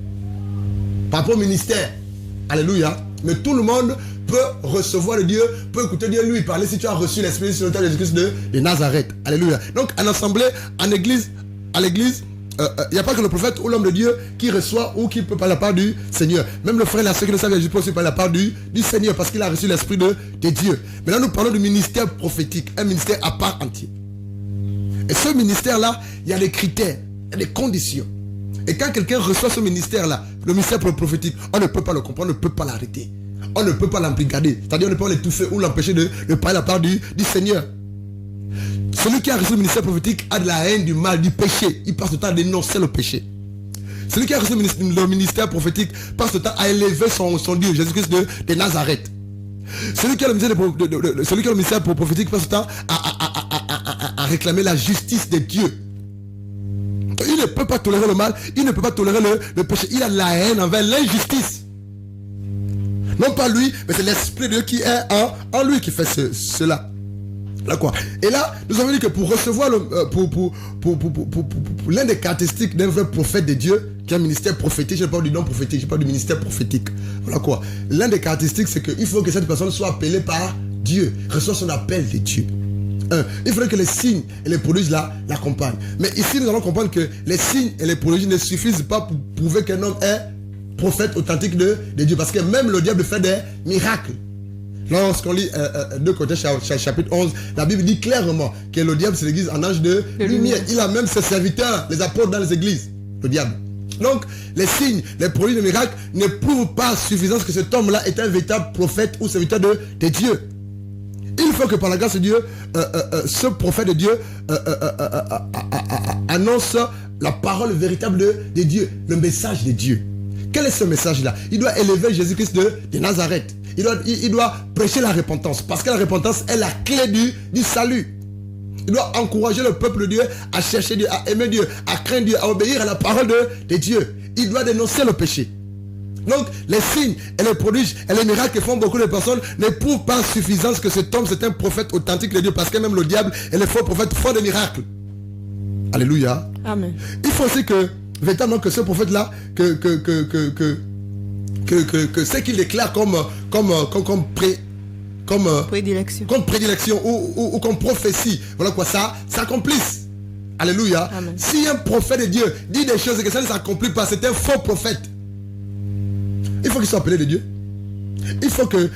Par rapport au ministère. Alléluia. Mais tout le monde peut recevoir de Dieu, peut écouter Dieu lui parler si tu as reçu l'esprit sur le temps de Jésus-Christ de Nazareth. Alléluia. Donc, en assemblée, en église, à l'église, il n'y a pas que le prophète ou l'homme de Dieu qui reçoit ou qui peut parler la part du Seigneur. Même le frère et la sœur qui ne savent Jésus peut aussi parler la part du Seigneur parce qu'il a reçu l'esprit de Dieu. Maintenant, nous parlons du ministère prophétique, un ministère à part entière. Et ce ministère-là, il y a des critères, il y a des conditions. Et quand quelqu'un reçoit ce ministère-là, le ministère prophétique, on ne peut pas le comprendre, on ne peut pas l'arrêter. On ne peut pas l'embrigader. C'est-à-dire on ne peut pas l'étouffer ou l'empêcher de parler la part du Seigneur. Celui qui a reçu le ministère prophétique a de la haine, du mal, du péché. Il passe le temps à dénoncer le péché. Celui qui a reçu le ministère prophétique passe le temps à élever son Dieu, Jésus-Christ de Nazareth. Celui qui a le ministère prophétique passe le temps à réclamer la justice de Dieu. Il ne peut pas tolérer le mal, il ne peut pas tolérer le péché. Il a la haine envers l'injustice. Non pas lui, mais c'est l'esprit de Dieu qui est en lui qui fait cela. Là quoi. Et là, nous avons dit que pour recevoir l'un des caractéristiques d'un vrai prophète de Dieu, qui a un ministère prophétique, je ne parle du don prophétique, je parle du ministère prophétique. Voilà quoi. L'un des caractéristiques, c'est qu'il faut que cette personne soit appelée par Dieu, reçoit son appel de Dieu. Il faudrait que les signes et les prodiges l'accompagnent. Mais ici, nous allons comprendre que les signes et les prodiges ne suffisent pas pour prouver qu'un homme est prophète authentique de Dieu. Parce que même le diable fait des miracles. Lorsqu'on lit 2 Corinthiens chapitre 11, la Bible dit clairement que le diable c'est l'église en ange de lumière. Il a même ses serviteurs, les apôtres dans les églises, le diable. Donc, les signes, les prodiges, les miracles ne prouvent pas suffisance que cet homme-là est un véritable prophète ou serviteur de Dieu. Il faut que par la grâce de Dieu, ce prophète de Dieu annonce la parole véritable de Dieu, le message de Dieu. Quel est ce message-là? Il doit élever Jésus-Christ de Nazareth. Il doit prêcher la repentance, parce que la repentance est la clé du salut. Il doit encourager le peuple de Dieu à chercher Dieu, à aimer Dieu, à craindre Dieu, à obéir à la parole de Dieu. Il doit dénoncer le péché. Donc, les signes et les prodiges et les miracles que font beaucoup de personnes ne prouvent pas suffisance que cet homme, c'est un prophète authentique de Dieu, parce que même le diable et les faux prophètes font des miracles. Alléluia. Amen. Il faut aussi que, véritablement, que ce prophète-là, que ce qu'il déclare comme prédilection ou comme prophétie, voilà quoi, ça s'accomplisse. Alléluia. Amen. Si un prophète de Dieu dit des choses et que ça ne s'accomplit pas, c'est un faux prophète. Il faut qu'il soit appelé de Dieu. Il faut que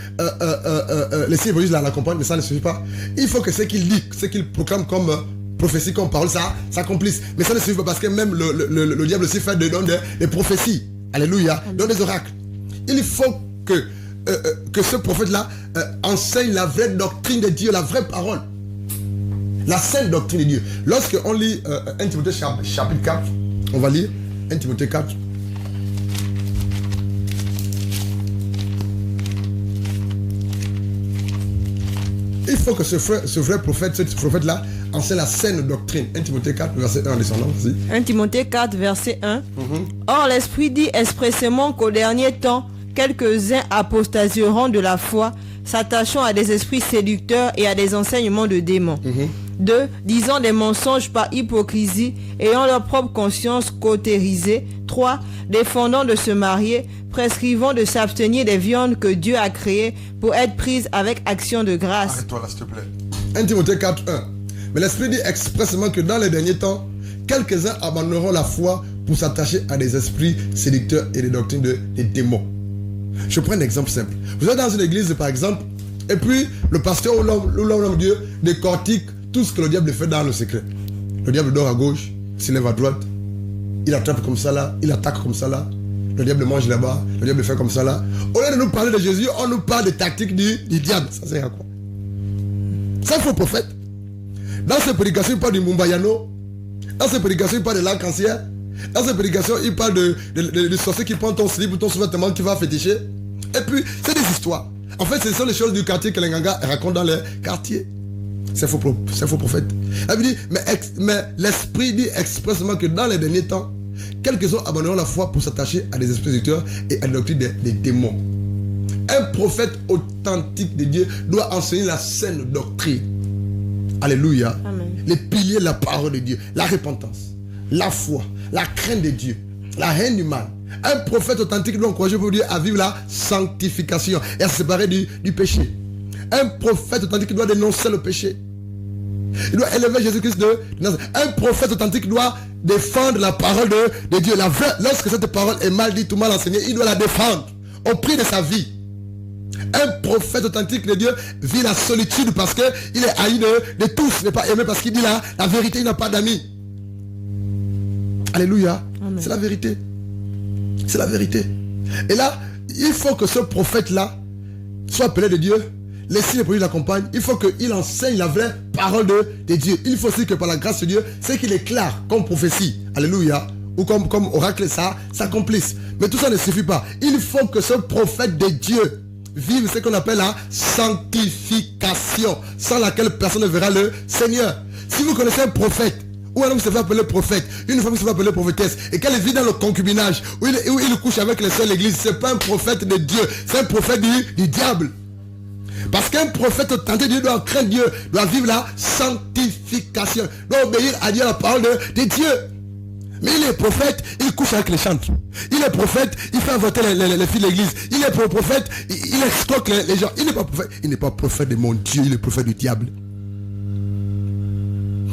les signes l'accompagnent, mais ça ne suffit pas. Il faut que ce qu'il dit, ce qu'il proclame comme prophétie, comme parole, ça s'accomplisse. Mais ça ne suffit pas, parce que même le diable aussi fait des prophéties. Alléluia. Donne des oracles. Il faut que ce prophète-là enseigne la vraie doctrine de Dieu, la vraie parole. La sainte doctrine de Dieu. Lorsqu'on lit 1 Timothée chapitre 4, on va lire 1 Timothée 4. faut que ce vrai prophète, ce prophète-là, enseigne la saine doctrine. 1 Timothée 4, verset 1 en descendant. 1 Timothée 4, verset 1. Or, l'Esprit dit expressément qu'au dernier temps, quelques-uns apostasieront de la foi, s'attachant à des esprits séducteurs et à des enseignements de démons. 2. Disant des mensonges par hypocrisie, ayant leur propre conscience cautérisée. 3. Défendant de se marier, prescrivant de s'abstenir des viandes que Dieu a créées pour être prises avec action de grâce. Arrête-toi là, s'il te plaît. 1 Timothée 4, 1. Mais l'Esprit dit expressément que dans les derniers temps, quelques-uns abandonneront la foi pour s'attacher à des esprits séducteurs et des doctrines des démons. Je prends un exemple simple. Vous êtes dans une église, par exemple, et puis le pasteur ou l'homme de Dieu décortique tout ce que le diable fait dans le secret. Le diable dort à gauche, s'il lève à droite, il attrape comme ça là, il attaque comme ça là, le diable mange là-bas, le diable fait comme ça là. Au lieu de nous parler de Jésus, on nous parle des tactiques du diable. Ça sert à quoi? C'est un faux prophète. Dans ses prédications, il parle du Mumbayano. Dans ses prédications, il parle de l'arc-en-ciel. Dans ses prédications, il parle de sorcier qui prend ton slip ou ton sous-vêtement qui va féticher. Et puis, c'est des histoires. En fait, ce sont les choses du quartier que les gangas racontent dans les quartiers. C'est faux prophète. Elle dit, mais l'Esprit dit expressément que dans les derniers temps, quelques-uns abandonneront la foi pour s'attacher à des esprits séducteurs et à la doctrine des démons. Un prophète authentique de Dieu doit enseigner la saine doctrine. Alléluia. Amen. Les piliers de la parole de Dieu. La repentance, la foi, la crainte de Dieu, la haine du mal. Un prophète authentique doit encourager pour Dieu à vivre la sanctification et à se séparer du péché. Un prophète authentique doit dénoncer le péché. Il doit élever Jésus-Christ de Nazareth. Un prophète authentique doit défendre la parole de Dieu. Lorsque cette parole est mal dite ou mal enseignée, il doit la défendre au prix de sa vie. Un prophète authentique de Dieu vit la solitude parce qu'il est haï de tous. Il n'est pas aimé parce qu'il dit la vérité, il n'a pas d'amis. Alléluia. Amen. C'est la vérité. C'est la vérité. Et là, il faut que ce prophète-là soit appelé de Dieu. Les signes et produits l'accompagnent. Il faut qu'il enseigne la vraie parole de Dieu. Il faut aussi que par la grâce de Dieu, c'est qu'il éclaire comme prophétie. Alléluia. Ou comme oracle, ça s'accomplisse. Mais tout ça ne suffit pas. Il faut que ce prophète de Dieu vive ce qu'on appelle la sanctification, sans laquelle personne ne verra le Seigneur. Si vous connaissez un prophète, ou un homme qui se fait appeler prophète, une femme qui se fait appeler prophétesse, et qu'elle vit dans le concubinage, où il couche avec les sœurs de l'église, c'est pas un prophète de Dieu, c'est un prophète du diable. Parce qu'un prophète authentique de Dieu doit craindre Dieu, doit vivre la sanctification, doit obéir à Dieu, la parole de Dieu. Mais il est prophète, il couche avec les chantres. Il est prophète, il fait voter les filles de l'église. Il est prophète, il escroque les gens. Il n'est pas prophète. Il n'est pas prophète de mon Dieu, il est prophète du diable.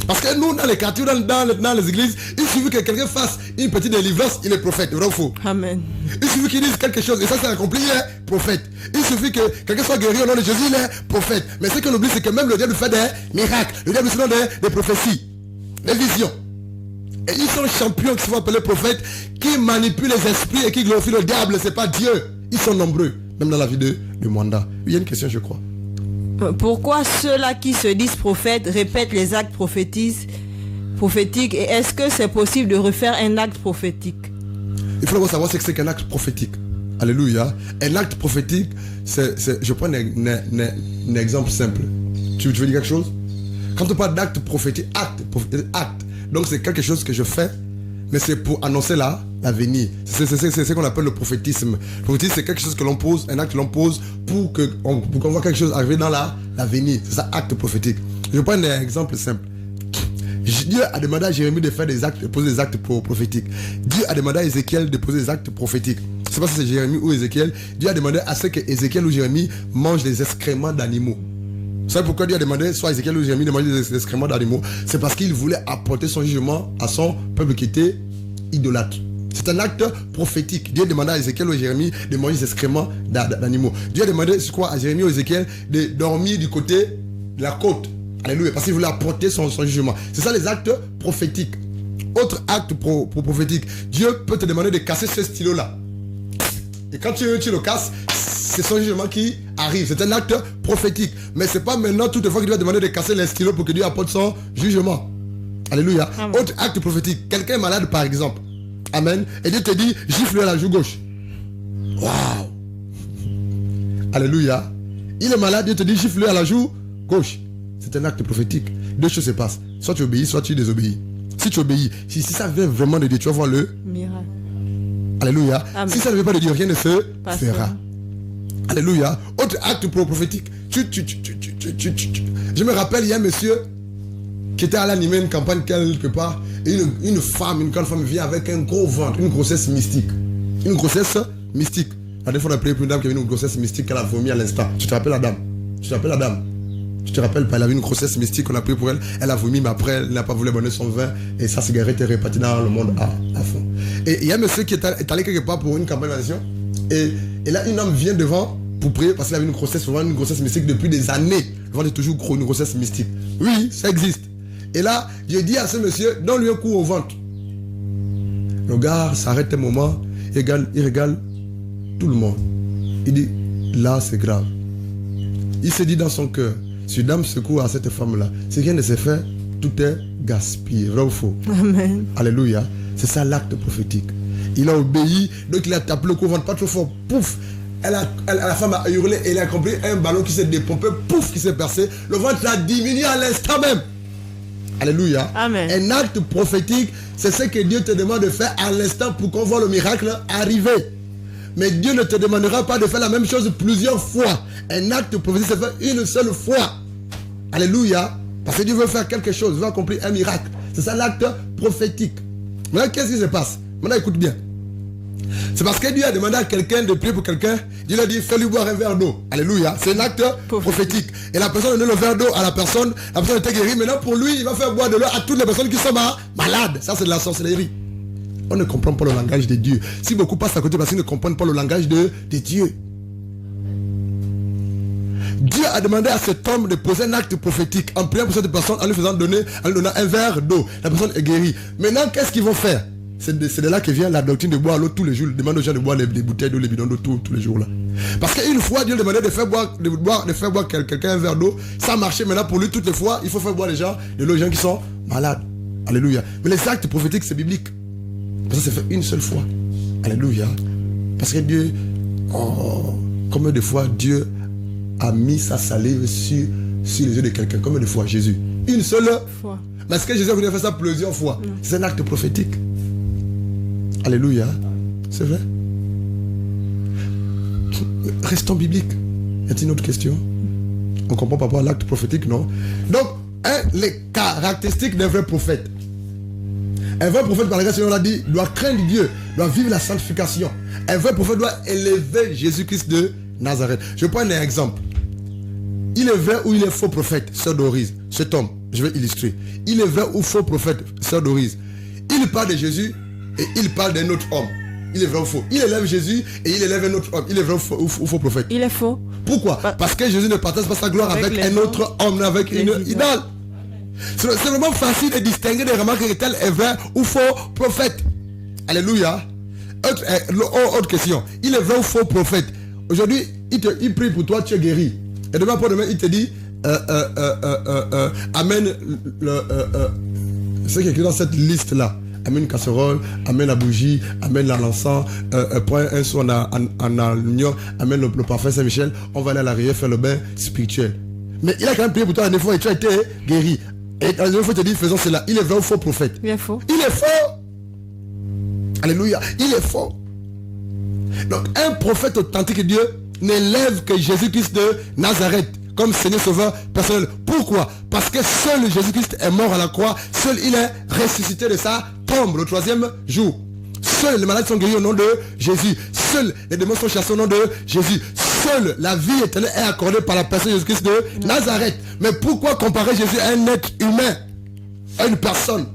Parce que nous, dans les quartiers, dans les églises, il suffit que quelqu'un fasse une petite délivrance, il est prophète. Vrai ou faux? Amen. Il suffit qu'il dise quelque chose et ça c'est accompli, il est prophète. Il suffit que quelqu'un soit guéri au nom de Jésus, il est prophète. Mais ce qu'on oublie, c'est que même le diable fait des miracles. Le diable fait des prophéties, des visions. Et ils sont champions qui se font appeler prophètes, qui manipulent les esprits et qui glorifient le diable. C'est pas Dieu. Ils sont nombreux, même dans la vie de Mwanda. Il y a une question, je crois. Pourquoi ceux-là qui se disent prophètes répètent les actes prophétiques et est-ce que c'est possible de refaire un acte prophétique? Il faut d'abord savoir ce que c'est qu'un acte prophétique. Alléluia. Un acte prophétique, je prends un exemple simple. Tu veux dire quelque chose? Quand on parle d'acte prophétique, acte. Donc c'est quelque chose que je fais, mais c'est pour annoncer l'avenir. C'est ce qu'on appelle le prophétisme. Le prophétisme, c'est quelque chose que l'on pose, un acte que l'on pose pour qu'on voit quelque chose arriver dans l'avenir. C'est ça, acte prophétique. Je prends un exemple simple. Dieu a demandé à Jérémie de faire des actes, de poser des actes prophétiques. Dieu a demandé à Ézéchiel de poser des actes prophétiques. Je ne sais pas si c'est Jérémie ou Ézéchiel. Dieu a demandé à ce que Ézéchiel ou Jérémie mangent des excréments d'animaux. Vous savez pourquoi Dieu a demandé soit Ézéchiel ou Jérémie de manger des excréments d'animaux? C'est parce qu'il voulait apporter son jugement à son peuple qui était idolâtre. C'est un acte prophétique. Dieu demandait à Ézéchiel ou Jérémie de manger des excréments d'animaux. Dieu a demandé à Jérémie ou Ézéchiel de dormir du côté de la côte. Alléluia. Parce qu'il voulait apporter son jugement. C'est ça les actes prophétiques. Autre acte prophétique. Dieu peut te demander de casser ce stylo-là. Et quand tu le casses, c'est son jugement qui arrive. C'est un acte prophétique. Mais c'est pas maintenant toutefois qu'il va demander de casser les stylos pour que Dieu apporte son jugement. Alléluia. Amen. Autre acte prophétique. Quelqu'un est malade par exemple. Amen. Et Dieu te dit, gifle-le à la joue gauche. Waouh. Alléluia. Il est malade, Dieu te dit, gifle-le à la joue gauche. C'est un acte prophétique. Deux choses se passent. Soit tu obéis, soit tu désobéis. Si tu obéis, si ça vient vraiment de Dieu, tu vas voir le miracle. Alléluia. Amen. Si ça ne vient pas de Dieu, rien ne se Passera. fera. Alléluia. Autre acte prophétique. Je me rappelle, il y a un monsieur qui était allé animer une campagne quelque part. Et une grande femme vient avec un gros ventre, une grossesse mystique. Une grossesse mystique. La dernière fois, on a prié pour une dame qui avait une grossesse mystique qu'elle a vomi à l'instant. Tu te rappelles la dame? Tu te rappelles la dame? Tu te rappelles pas, elle avait une grossesse mystique, on a prié pour elle. Elle a vomi, mais après, elle n'a pas voulu abonner son vin. Et sa cigarette est répartie dans le monde à fond. Et il y a un monsieur qui est allé quelque part pour une campagne d'addition. Et là, une homme vient devant pour prier parce qu'il avait une grossesse mystique depuis des années. Le ventre est toujours gros, une grossesse mystique. Oui, ça existe. Et là, je dis à ce monsieur, donne-lui un coup au ventre. Le gars s'arrête un moment, il regarde tout le monde. Il dit, là c'est grave. Il se dit dans son cœur, si dame secoue à cette femme-là, ce qui ne s'est fait, tout est gaspillé. Vrai ou faux? Amen. Alléluia. C'est ça l'acte prophétique. Il a obéi, donc il a tapé le coup au ventre, pas trop fort. Pouf! La femme a hurlé et il a compris un ballon qui s'est dépompé, pouf, qui s'est percé. Le ventre a diminué à l'instant même. Alléluia. Amen. Un acte prophétique, c'est ce que Dieu te demande de faire à l'instant pour qu'on voit le miracle arriver. Mais Dieu ne te demandera pas de faire la même chose plusieurs fois. Un acte prophétique, c'est fait une seule fois. Alléluia. Parce que Dieu veut faire quelque chose, il veut accomplir un miracle. C'est ça l'acte prophétique. Maintenant, qu'est-ce qui se passe? Maintenant, écoute bien. C'est parce que Dieu a demandé à quelqu'un de prier pour quelqu'un. Dieu lui a dit, fais-lui boire un verre d'eau. Alléluia. C'est un acte prophétique. Et la personne a donné le verre d'eau à la personne était guérie. Maintenant, pour lui, il va faire boire de l'eau à toutes les personnes qui sont malades. Ça, c'est de la sorcellerie. On ne comprend pas le langage de Dieu. Si beaucoup passent à côté parce qu'ils ne comprennent pas le langage de Dieu. Dieu a demandé à cet homme de poser un acte prophétique en priant pour cette personne, en lui faisant donner un verre d'eau. La personne est guérie. Maintenant, qu'est-ce qu'ils vont faire? C'est de là que vient la doctrine de boire l'eau tous les jours. Demande aux gens de boire les bouteilles d'eau, les bidons d'eau tous les jours là. Parce qu'une fois, Dieu demandait de faire boire quelqu'un un verre d'eau. Ça marchait. Maintenant, pour lui, toutes les fois, il faut faire boire de l'eau aux gens qui sont malades. Alléluia. Mais les actes prophétiques, c'est biblique. Parce que c'est fait une seule fois. Alléluia. Parce que Dieu, combien de fois Dieu a mis sa salive sur les yeux de quelqu'un? Combien de fois Jésus? Une seule fois. Mais est-ce que Jésus a voulu faire ça plusieurs fois? C'est un acte prophétique. Alléluia. C'est vrai. Restons bibliques. Y a-t-il une autre question? On comprend pas rapport à l'acte prophétique, non? Donc, les caractéristiques d'un vrai prophète. Un vrai prophète, par exemple, on l'a dit, doit craindre Dieu, doit vivre la sanctification. Un vrai prophète doit élever Jésus-Christ de Nazareth. Je prends un exemple. Il est vrai ou il est faux prophète, sœur Doris, cet homme, je vais illustrer. Il est vrai ou faux prophète, sœur Doris. Il parle de Jésus et il parle d'un autre homme. Il est vrai ou faux? Il élève Jésus et il élève un autre homme. Il est vrai ou faux prophète? Il est faux. Pourquoi? Parce que Jésus ne partage pas sa gloire avec un autre homme, avec une idole. C'est vraiment facile de distinguer des remarques que tel est vrai ou faux prophète. Alléluia. Autre question. Il est vrai ou faux prophète? Aujourd'hui, il prie pour toi, tu es guéri. Et demain pour demain, il te dit amène ce qui est écrit dans cette liste-là. Amène une casserole, amène la bougie, amène l'encens, prends un seau en aluminium, amène le parfum Saint-Michel, on va aller à la rivière faire le bain spirituel. Mais il a quand même prié pour toi la dernière fois et tu as été guéri. Et la dernière fois, il te dit, faisons cela. Il est vrai ou faux prophète? Il est faux. Il est faux. Alléluia. Il est faux. Donc, un prophète authentique de Dieu n'élève que Jésus-Christ de Nazareth comme Seigneur Sauveur personnel. Pourquoi? Parce que seul Jésus-Christ est mort à la croix. Seul il est ressuscité de sa tombe le 3e jour. Seuls les malades sont guéris au nom de Jésus. Seuls les démons sont chassés au nom de Jésus. Seule la vie éternelle est accordée par la personne de Jésus-Christ de Nazareth. Mais pourquoi comparer Jésus à un être humain, à une personne?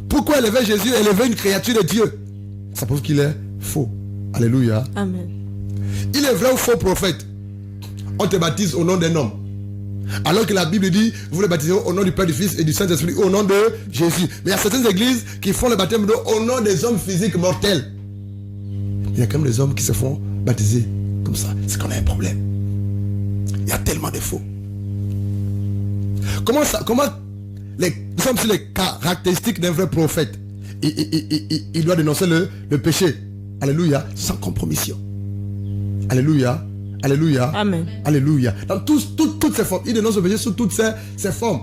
Pourquoi élever Jésus, élever une créature de Dieu? Ça prouve qu'il est faux. Alléluia. Amen. Il est vrai ou faux prophète? On te baptise au nom d'un homme. Alors que la Bible dit, vous le baptisez au nom du Père, du Fils et du Saint-Esprit, au nom de Jésus. Mais il y a certaines églises qui font le baptême au nom des hommes physiques mortels. Il y a quand même des hommes qui se font baptiser comme ça. C'est qu'on a un problème. Il y a tellement de faux. Comment nous sommes sur les caractéristiques d'un vrai prophète. Il doit dénoncer le péché. Alléluia. Sans compromission. Alléluia. Alléluia. Amen. Alléluia. Dans toutes ces formes. Il dénonce le péché sous toutes ces formes.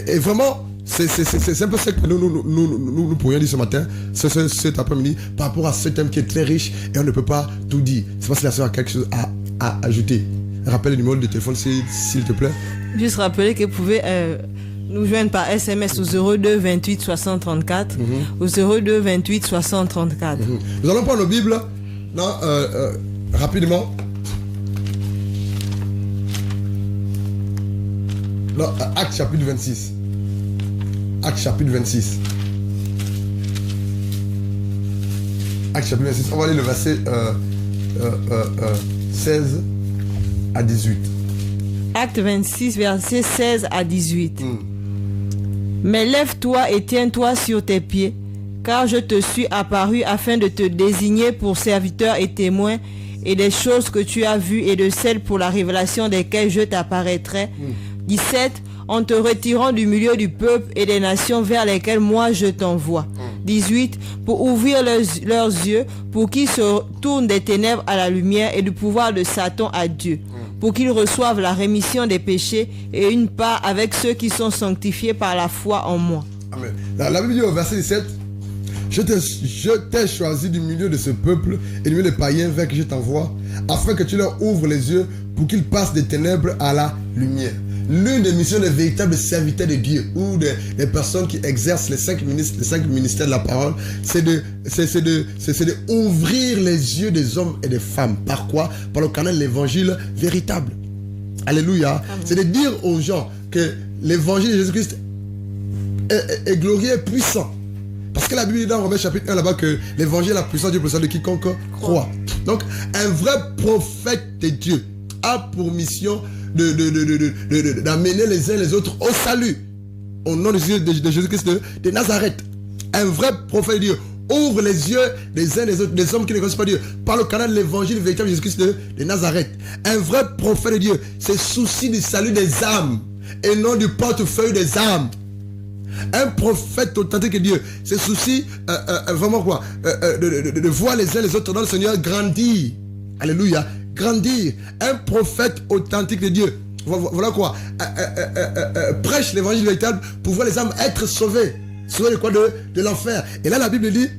Et vraiment, c'est un peu ce que nous pourrions dire ce matin, cet après-midi, par rapport à ce thème qui est très riche et on ne peut pas tout dire. C'est parce que la sœur a quelque chose à ajouter. Rappelle le numéro de téléphone s'il te plaît. Juste rappeler que vous pouvez nous joindre par SMS au 02 28 60 34 au 02 28 60 34. Nous allons prendre nos Bibles rapidement. Non, Acte chapitre 26. Acte chapitre 26. Acte chapitre 26. On va lire le verset 16 à 18. Acte 26, verset 16 à 18. Mais lève-toi et tiens-toi sur tes pieds, car je te suis apparu afin de te désigner pour serviteur et témoin et des choses que tu as vues et de celles pour la révélation desquelles je t'apparaîtrai. 17. En te retirant du milieu du peuple et des nations vers lesquelles moi je t'envoie. 18. Pour ouvrir leurs yeux, pour qu'ils se tournent des ténèbres à la lumière et du pouvoir de Satan à Dieu, pour qu'ils reçoivent la rémission des péchés et une part avec ceux qui sont sanctifiés par la foi en moi. Amen. La Bible dit au verset 17, je t'ai choisi du milieu de ce peuple et du milieu des païens vers qui je t'envoie, afin que tu leur ouvres les yeux pour qu'ils passent des ténèbres à la lumière. L'une des missions des véritables serviteurs de Dieu ou des personnes qui exercent les cinq ministères de la parole, c'est de ouvrir les yeux des hommes et des femmes. Par quoi? Par le canal de l'évangile véritable. Alléluia. C'est de dire aux gens que l'évangile de Jésus-Christ est glorieux et puissant. Parce que la Bible dit dans Romains chapitre 1 là-bas que l'évangile est la puissance du puissant de quiconque croit. Donc un vrai prophète de Dieu a pour mission d'amener les uns les autres au salut. Au nom de Jésus-Christ de Nazareth. Un vrai prophète de Dieu ouvre les yeux des uns des autres, des hommes qui ne connaissent pas Dieu, par le canal de l'évangile véritable de Jésus-Christ de Nazareth. Un vrai prophète de Dieu se soucie du salut des âmes et non du portefeuille des âmes. Un prophète authentique de Dieu se soucie vraiment quoi de voir les uns les autres dans le Seigneur grandir. Alléluia. Grandir. Un prophète authentique de Dieu. Voilà quoi. Prêche l'évangile véritable pour voir les âmes être sauvées. Sauvées de quoi? De l'enfer. Et là la Bible dit,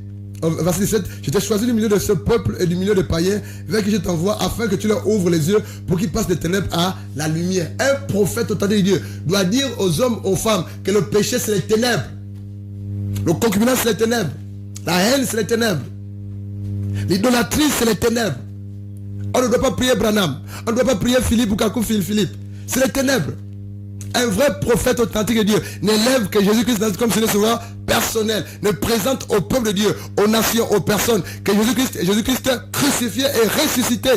verset 17, je t'ai choisi du milieu de ce peuple et du milieu des païens vers qui je t'envoie afin que tu leur ouvres les yeux pour qu'ils passent des ténèbres à la lumière. Un prophète authentique de Dieu doit dire aux hommes, aux femmes que le péché c'est les ténèbres. Le concubinage c'est les ténèbres. La haine c'est les ténèbres. L'idolâtrie c'est les ténèbres. On ne doit pas prier Branham. On ne doit pas prier Philippe ou Kakou Philippe. C'est les ténèbres. Un vrai prophète authentique de Dieu n'élève que Jésus-Christ comme c'est le sauveur personnel. Ne présente au peuple de Dieu, aux nations, aux personnes que Jésus-Christ crucifié et ressuscité.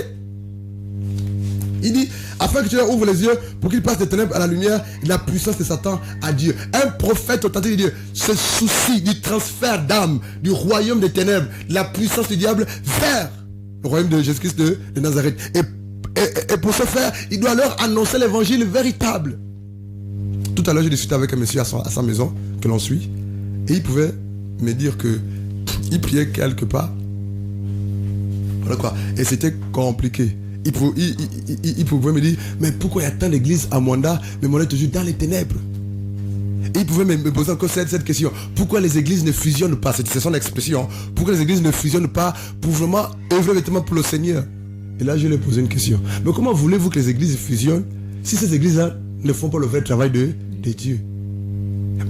Il dit, afin que tu leur ouvres les yeux pour qu'ils passent des ténèbres à la lumière et de la puissance de Satan à Dieu. Un prophète authentique de Dieu se soucie du transfert d'âme du royaume des ténèbres, de la puissance du diable vers le royaume de Jésus-Christ de Nazareth. Et pour ce faire, il doit leur annoncer l'évangile véritable. Tout à l'heure, j'ai discuté avec un monsieur à sa maison, que l'on suit, et il pouvait me dire que il priait quelque part. Voilà quoi. Et c'était compliqué. Il pouvait me dire, mais pourquoi il y a tant d'églises à Mwanda, mais Mwanda est toujours dans les ténèbres? Et il pouvait me poser encore cette question. Pourquoi les églises ne fusionnent pas? C'est son expression. Pourquoi les églises ne fusionnent pas pour vraiment œuvrer véritablement pour le Seigneur? Et là, je lui ai posé une question. Mais comment voulez-vous que les églises fusionnent si ces églises-là ne font pas le vrai travail de Dieu?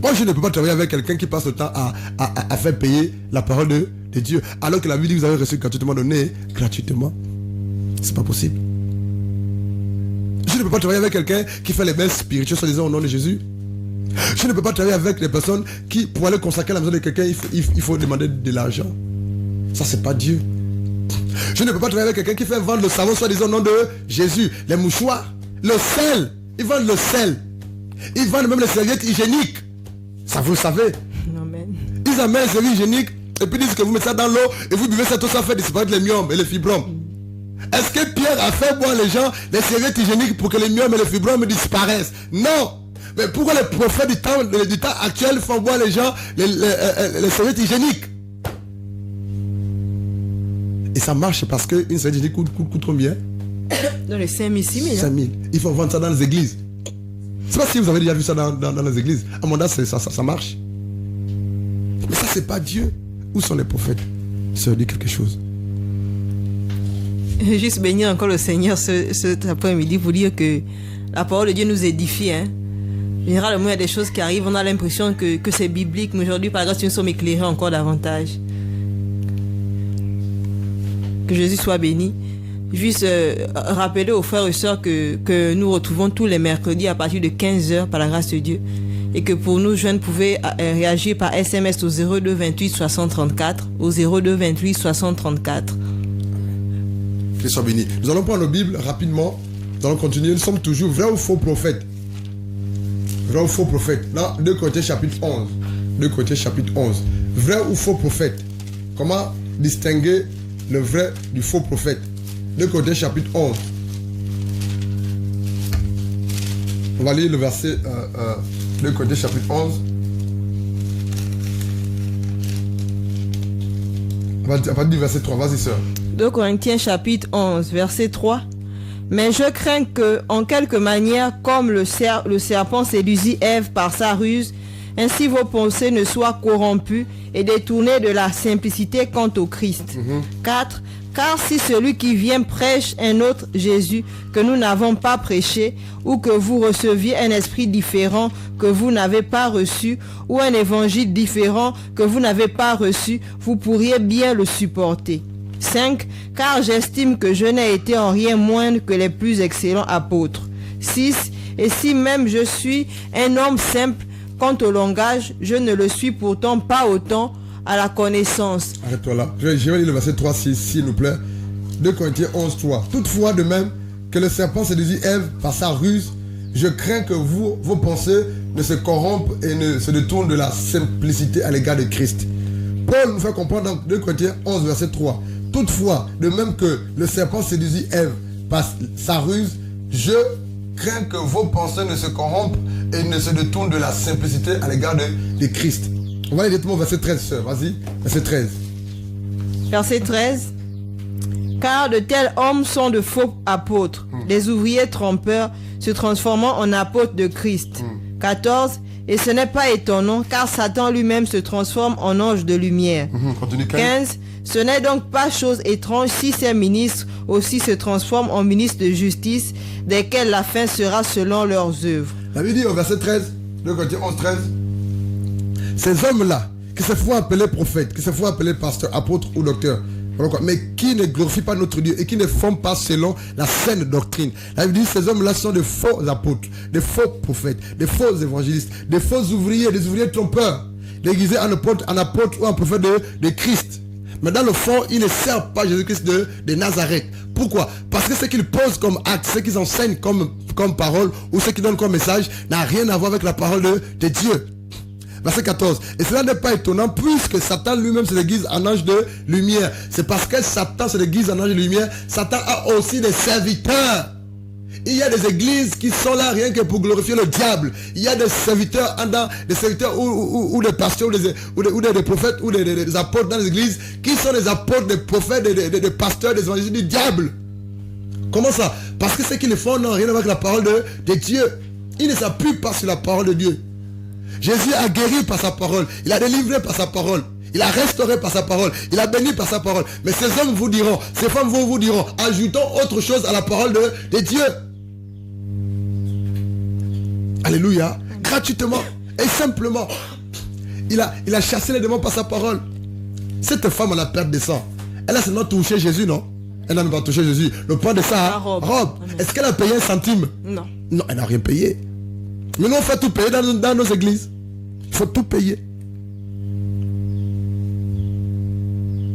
Moi, je ne peux pas travailler avec quelqu'un qui passe le temps à faire payer la parole de Dieu. Alors que la Bible dit que vous avez reçu gratuitement, donné gratuitement. C'est pas possible. Je ne peux pas travailler avec quelqu'un qui fait les messes spirituelles, soi-disant au nom de Jésus. Je ne peux pas travailler avec des personnes qui, pour aller consacrer la maison de quelqu'un, il faut demander de l'argent. Ça, c'est pas Dieu. Je ne peux pas travailler avec quelqu'un qui fait vendre le savon, soi-disant au nom de Jésus. Les mouchoirs, le sel. Ils vendent le sel. Ils vendent même les serviettes hygiéniques. Ça, vous le savez. Amen. Ils amènent les serviettes hygiéniques et puis disent que vous mettez ça dans l'eau et vous buvez ça, tout ça fait disparaître les myomes et les fibromes. Est-ce que Pierre a fait boire les gens les serviettes hygiéniques pour que les myomes et les fibromes disparaissent? Non. Mais pourquoi les prophètes du temps actuel font boire les gens les serviettes hygiéniques? Et ça marche parce qu'une seule Jésus coûte combien? Dans les 5 000, 6 000. 5 000. Il faut vendre ça dans les églises. Je ne sais pas si vous avez déjà vu ça dans les églises. À mon avis, ça marche. Mais ça, c'est pas Dieu. Où sont les prophètes? Ça veut dire quelque chose. Juste bénir encore le Seigneur cet après-midi pour dire que la parole de Dieu nous édifie. Généralement, il y a des choses qui arrivent, on a l'impression que c'est biblique, mais aujourd'hui, par grâce, nous sommes éclairés encore davantage. Que Jésus soit béni. Juste rappeler aux frères et sœurs que nous retrouvons tous les mercredis à partir de 15h par la grâce de Dieu. Et que pour nous, jeunes, pouvez réagir par SMS au 02 28 60 34, au 02 28 60 34. Qu'ils soient bénis. Nous allons prendre la Bible rapidement. Nous allons continuer. Nous sommes toujours vrais ou faux prophètes. Vrai ou faux prophète. Là, 2 Corinthiens chapitre 11. 2 Corinthiens chapitre 11. Vrai ou faux prophète. Comment distinguer le vrai du faux prophète? 2 Corinthiens chapitre 11. On va lire le verset 2 Corinthiens chapitre 11. On va dire verset 3. Vas-y, sœur. 2 Corinthiens chapitre 11, verset 3. Mais je crains que, en quelque manière, comme le serpent séduisit Ève par sa ruse, ainsi vos pensées ne soient corrompues et détournées de la simplicité quant au Christ. 4. Car si celui qui vient prêche un autre Jésus que nous n'avons pas prêché, ou que vous receviez un esprit différent que vous n'avez pas reçu, ou un évangile différent que vous n'avez pas reçu, vous pourriez bien le supporter. 5. Car j'estime que je n'ai été en rien moindre que les plus excellents apôtres. 6. Et si même je suis un homme simple, quant au langage, je ne le suis pourtant pas autant à la connaissance. Arrête-toi là. Je vais lire le verset 3, s'il vous plaît. 2 Corinthiens 11, 3. Toutefois, de même que le serpent séduisit Ève par sa ruse, je crains que vos pensées ne se corrompent et ne se détournent de la simplicité à l'égard de Christ. Paul nous fait comprendre dans 2 Corinthiens 11, verset 3. Toutefois, de même que le serpent séduisit Ève par sa ruse, je crains que vos pensées ne se corrompent et ne se détournent de la simplicité à l'égard de Christ. On va aller directement au verset 13, sœur. Vas-y, verset 13. Verset 13. Car de tels hommes sont de faux apôtres, des ouvriers trompeurs, se transformant en apôtres de Christ. 14. Et ce n'est pas étonnant, car Satan lui-même se transforme en ange de lumière. 15. Ce n'est donc pas chose étrange si ces ministres aussi se transforment en ministres de justice, desquels la fin sera selon leurs œuvres. La Bible dit au verset 13, 2 Corinthiens 11, 13, ces hommes-là, qui se font appeler prophètes, qui se font appeler pasteurs, apôtres ou docteurs, mais qui ne glorifient pas notre Dieu et qui ne font pas selon la saine doctrine. La Bible dit ces hommes-là sont de faux apôtres, de faux prophètes, de faux évangélistes, de faux ouvriers, des ouvriers trompeurs, déguisés en apôtres ou en prophètes de Christ. Mais dans le fond, ils ne servent pas Jésus-Christ de Nazareth. Pourquoi? Parce que ce qu'ils posent comme acte, ce qu'ils enseignent comme parole ou ce qu'ils donnent comme message n'a rien à voir avec la parole de Dieu. Verset 14. Et cela n'est pas étonnant puisque Satan lui-même se déguise en ange de lumière. C'est parce que Satan se déguise en ange de lumière, Satan a aussi des serviteurs. Il y a des églises qui sont là rien que pour glorifier le diable. Il y a des serviteurs ou des pasteurs ou des prophètes ou des apôtres dans les églises qui sont des apôtres, des prophètes, des pasteurs, des évangélistes du diable. Comment ça? Parce que ce qu'ils font n'a rien à voir avec la parole de Dieu. Ils ne s'appuient pas sur la parole de Dieu. Jésus a guéri par sa parole. Il a délivré par sa parole. Il a restauré par sa parole. Il a béni par sa parole. Mais ces hommes vous diront, ces femmes vous diront, ajoutons autre chose à la parole de Dieu. Alléluia. Gratuitement et simplement. Il a chassé les démons par sa parole. Cette femme a la perte de sang. Elle a seulement touché Jésus, non? Elle n'a même pas touché Jésus. Le point de sa robe. Est-ce qu'elle a payé un centime? Non. Non, elle n'a rien payé. Mais nous, on fait tout payer dans nos églises. Il faut tout payer.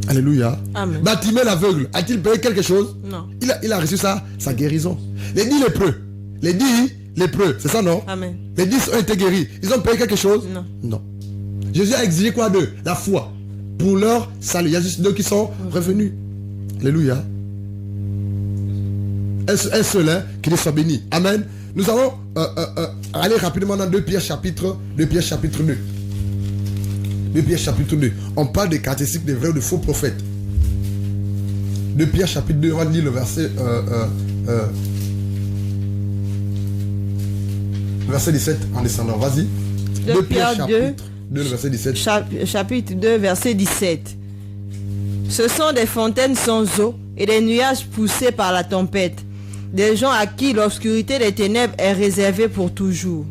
Alléluia. Amen. Bartimée l'aveugle, a-t-il payé quelque chose? Non. Il a reçu sa guérison. Les 10 lépreux, c'est ça, non? Amen. Les 10 ont été guéris. Ils ont payé quelque chose? Non. Non. Jésus a exigé quoi d'eux? La foi. Pour leur salut. Il y a juste 2 qui sont revenus. Alléluia. Un seul, hein, qu'il soit béni. Amen. Nous allons aller rapidement dans 2 Pierre chapitre 2. 2 Pierre chapitre 2. On parle des caractéristiques des vrais ou des faux prophètes. 2 Pierre chapitre 2, on va lire le verset 17 en descendant. Vas-y. 2 Pierre 2, le verset 17. chapitre 2, verset 17. Ce sont des fontaines sans eau et des nuages poussés par la tempête. Des gens à qui l'obscurité des ténèbres est réservée pour toujours.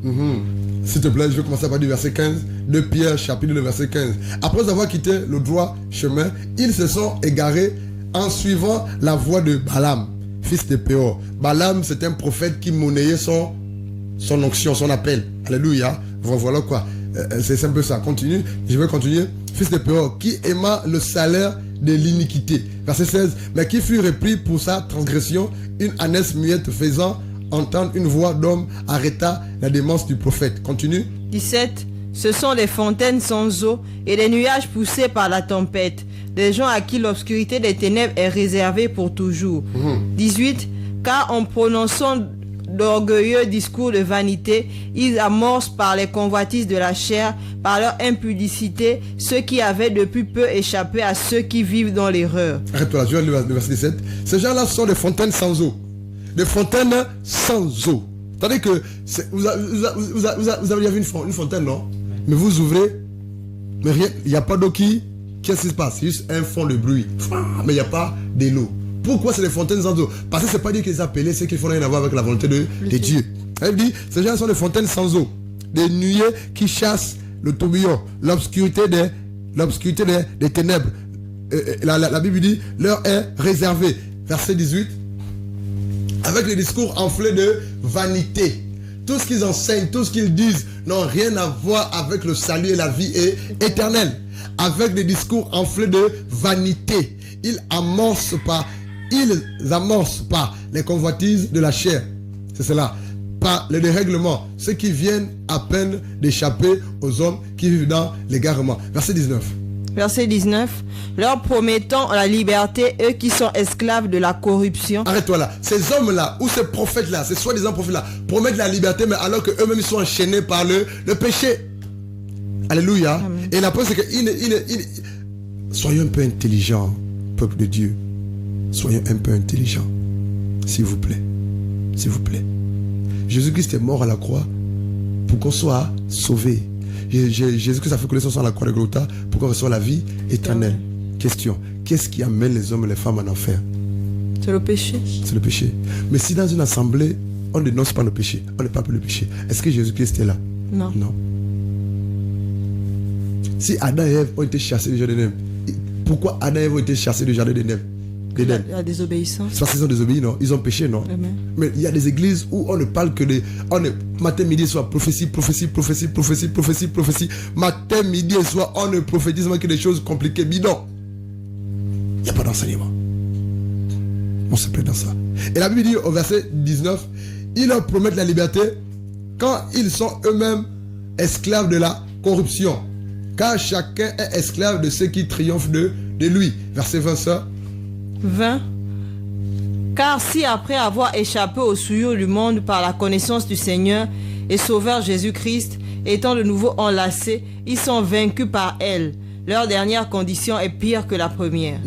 S'il te plaît, je vais commencer par du verset 15. 2 Pierre chapitre 2, verset 15. Après avoir quitté le droit chemin, ils se sont égarés en suivant la voie de Balaam, fils de Péor. Balaam, c'est un prophète qui monnayait son onction, son appel. Alléluia. Voilà quoi. C'est un peu ça. Continue. Je vais continuer. Fils de Péor, qui aima le salaire de l'iniquité. Verset 16. Mais qui fut repris pour sa transgression, une ânesse muette faisant entendre une voix d'homme arrêta la démence du prophète. Continue. 17. Ce sont des fontaines sans eau et des nuages poussés par la tempête. Des gens à qui l'obscurité des ténèbres est réservée pour toujours. 18. Car en prononçant d'orgueilleux discours de vanité, ils amorcent par les convoitises de la chair, par leur impudicité, ceux qui avaient depuis peu échappé à ceux qui vivent dans l'erreur. Arrête-toi là, je vais lire le verset 17. Ces gens-là sont des fontaines sans eau. Des fontaines sans eau. C'est-à-dire que vous avez déjà vu une fontaine, non? Mais vous ouvrez, mais rien, il n'y a pas d'eau qu'est-ce qui se passe? C'est juste un fond de bruit. Mais il n'y a pas de l'eau. Pourquoi c'est des fontaines sans eau? Parce que c'est pas Dieu qui les a appelés, c'est qu'ils font rien à voir avec la volonté de Dieu. Elle dit, ces gens sont des fontaines sans eau, des nuées qui chassent le tourbillon, l'obscurité des ténèbres. La Bible dit, leur est réservé. Verset 18. Avec les discours enflés de vanité. Tout ce qu'ils enseignent, tout ce qu'ils disent n'ont rien à voir avec le salut et la vie éternelle. Avec des discours enflés de vanité. Ils amorcent pas les convoitises de la chair. C'est cela. Par le dérèglement. Ceux qui viennent à peine d'échapper aux hommes qui vivent dans l'égarement. Verset 19. Verset 19. Leur promettant la liberté, eux qui sont esclaves de la corruption. Arrête-toi là. Ces hommes-là, ou ces prophètes-là, ces soi-disant prophètes-là, promettent la liberté, mais alors qu'eux-mêmes ils sont enchaînés par le péché. Alléluia. Amen. Et la preuve, c'est que soyons un peu intelligents, peuple de Dieu. Soyons un peu intelligents. S'il vous plaît. S'il vous plaît. Jésus-Christ est mort à la croix pour qu'on soit sauvé. Jésus-Christ a fait connaissance à la croix de Golgotha pour qu'on reçoive la vie éternelle. Question. Qu'est-ce qui amène les hommes et les femmes en enfer? C'est le péché. C'est le péché. Mais si dans une assemblée, on ne dénonce pas le péché, on ne parle pas le péché, est-ce que Jésus-Christ est là? Non. Non. Si Adam et Ève ont été chassés du jardin d'Éden, pourquoi Adam et Ève ont été chassés du jardin d'Éden? La désobéissance. C'est parce qu'ils ont désobéi, non? Ils ont péché, non? Amen. Mais il y a des églises où on ne parle que de... matin, midi et soir, prophétie. Matin, midi et soir, on ne prophétise que des choses compliquées, bidon. Il n'y a pas d'enseignement. On se plaît dans ça. Et la Bible dit au verset 19, ils leur promettent la liberté quand ils sont eux-mêmes esclaves de la corruption. Car chacun est esclave de ceux qui triomphent de lui. Verset 20, ça. 20. Car si après avoir échappé aux souillures du monde par la connaissance du Seigneur et Sauveur Jésus-Christ, étant de nouveau enlacés, ils sont vaincus par elle, leur dernière condition est pire que la première.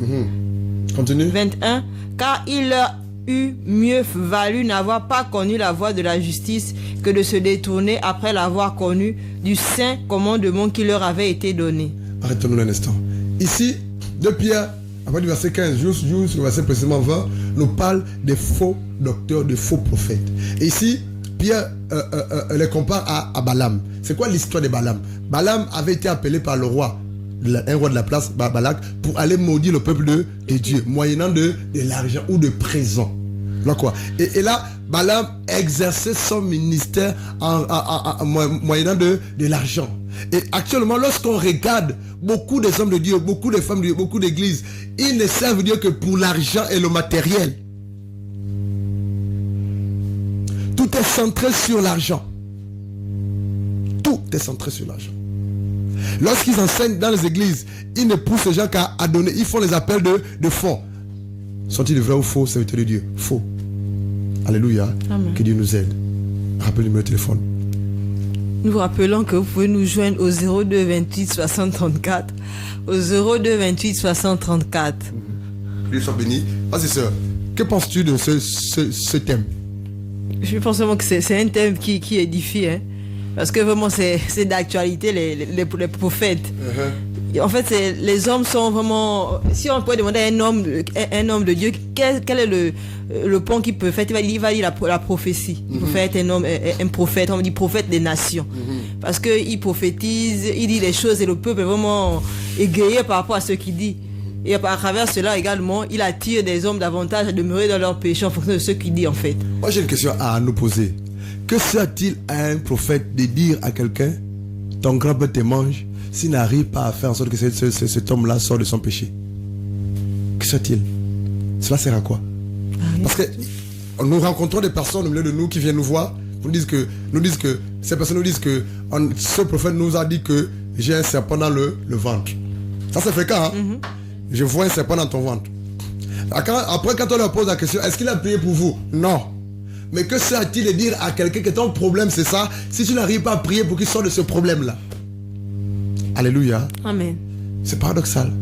Continue. 21. Car il leur eût mieux valu n'avoir pas connu la voie de la justice que de se détourner après l'avoir connu du saint commandement qui leur avait été donné. Arrêtons-nous un instant. Ici, 2 Pierre, après du verset 15, juste le verset précisément 20, nous parle des faux docteurs, des faux prophètes. Et ici, Pierre les compare à Balaam. C'est quoi l'histoire de Balaam? Balaam avait été appelé par le roi, un roi de la place, Balak, pour aller maudire le peuple de Dieu, moyennant de l'argent ou de présents. Là, quoi. Et là, Balaam exerçait son ministère moyennant de l'argent. Et actuellement, lorsqu'on regarde beaucoup des hommes de Dieu, beaucoup de femmes de Dieu, beaucoup d'églises, ils ne servent Dieu que pour l'argent et le matériel. Tout est centré sur l'argent. Tout est centré sur l'argent. Lorsqu'ils enseignent dans les églises, ils ne poussent les gens qu'à donner. Ils font les appels de fonds. Sont-ils de vrais ou faux serviteurs de Dieu? Faux. Alléluia. Amen. Que Dieu nous aide. Rappelez le numéro de téléphone. Nous vous rappelons que vous pouvez nous joindre au 02 28 60 34. Au 02 28 60 34. Dieu soit béni. Vas-y, sœur. Que penses-tu de ce thème? Je pense vraiment que c'est un thème qui édifie, hein. Parce que vraiment, c'est d'actualité, les prophètes. En fait, les hommes sont vraiment... Si on peut demander à un homme de Dieu, quel est le pont qu'il peut faire, il va dire la prophétie. Il peut faire être un prophète, on dit prophète des nations. Parce qu'il prophétise, il dit les choses et le peuple est vraiment égayé par rapport à ce qu'il dit. Et à travers cela également, il attire des hommes davantage à demeurer dans leur péché en fonction de ce qu'il dit en fait. Moi j'ai une question à nous poser. Que sert-il à un prophète de dire à quelqu'un, ton grand-père te mange, s'il n'arrive pas à faire en sorte que cet homme-là sorte de son péché? Que sert-il? Cela sert à quoi? Parce que nous rencontrons des personnes au milieu de nous qui viennent nous voir, nous disent que ces personnes nous disent que ce prophète nous a dit que j'ai un serpent dans le ventre. Ça c'est fréquent, hein? Je vois un serpent dans ton ventre. Après, quand on leur pose la question, est-ce qu'il a prié pour vous? Non. Mais que sert-il de dire à quelqu'un que ton problème c'est ça, si tu n'arrives pas à prier pour qu'il sorte de ce problème-là? Alléluia. Amen. C'est paradoxal.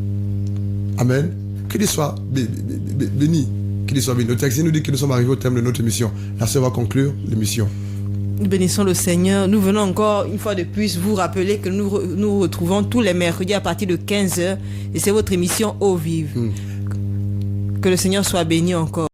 Amen. Que Dieu soit béni. Que Dieu soit béni. Le texte nous dit que nous sommes arrivés au terme de notre émission. La sœur va conclure l'émission. Nous bénissons le Seigneur. Nous venons encore une fois de plus vous rappeler que nous retrouvons tous les mercredis à partir de 15h. Et c'est votre émission Eau Vive. Que le Seigneur soit béni encore.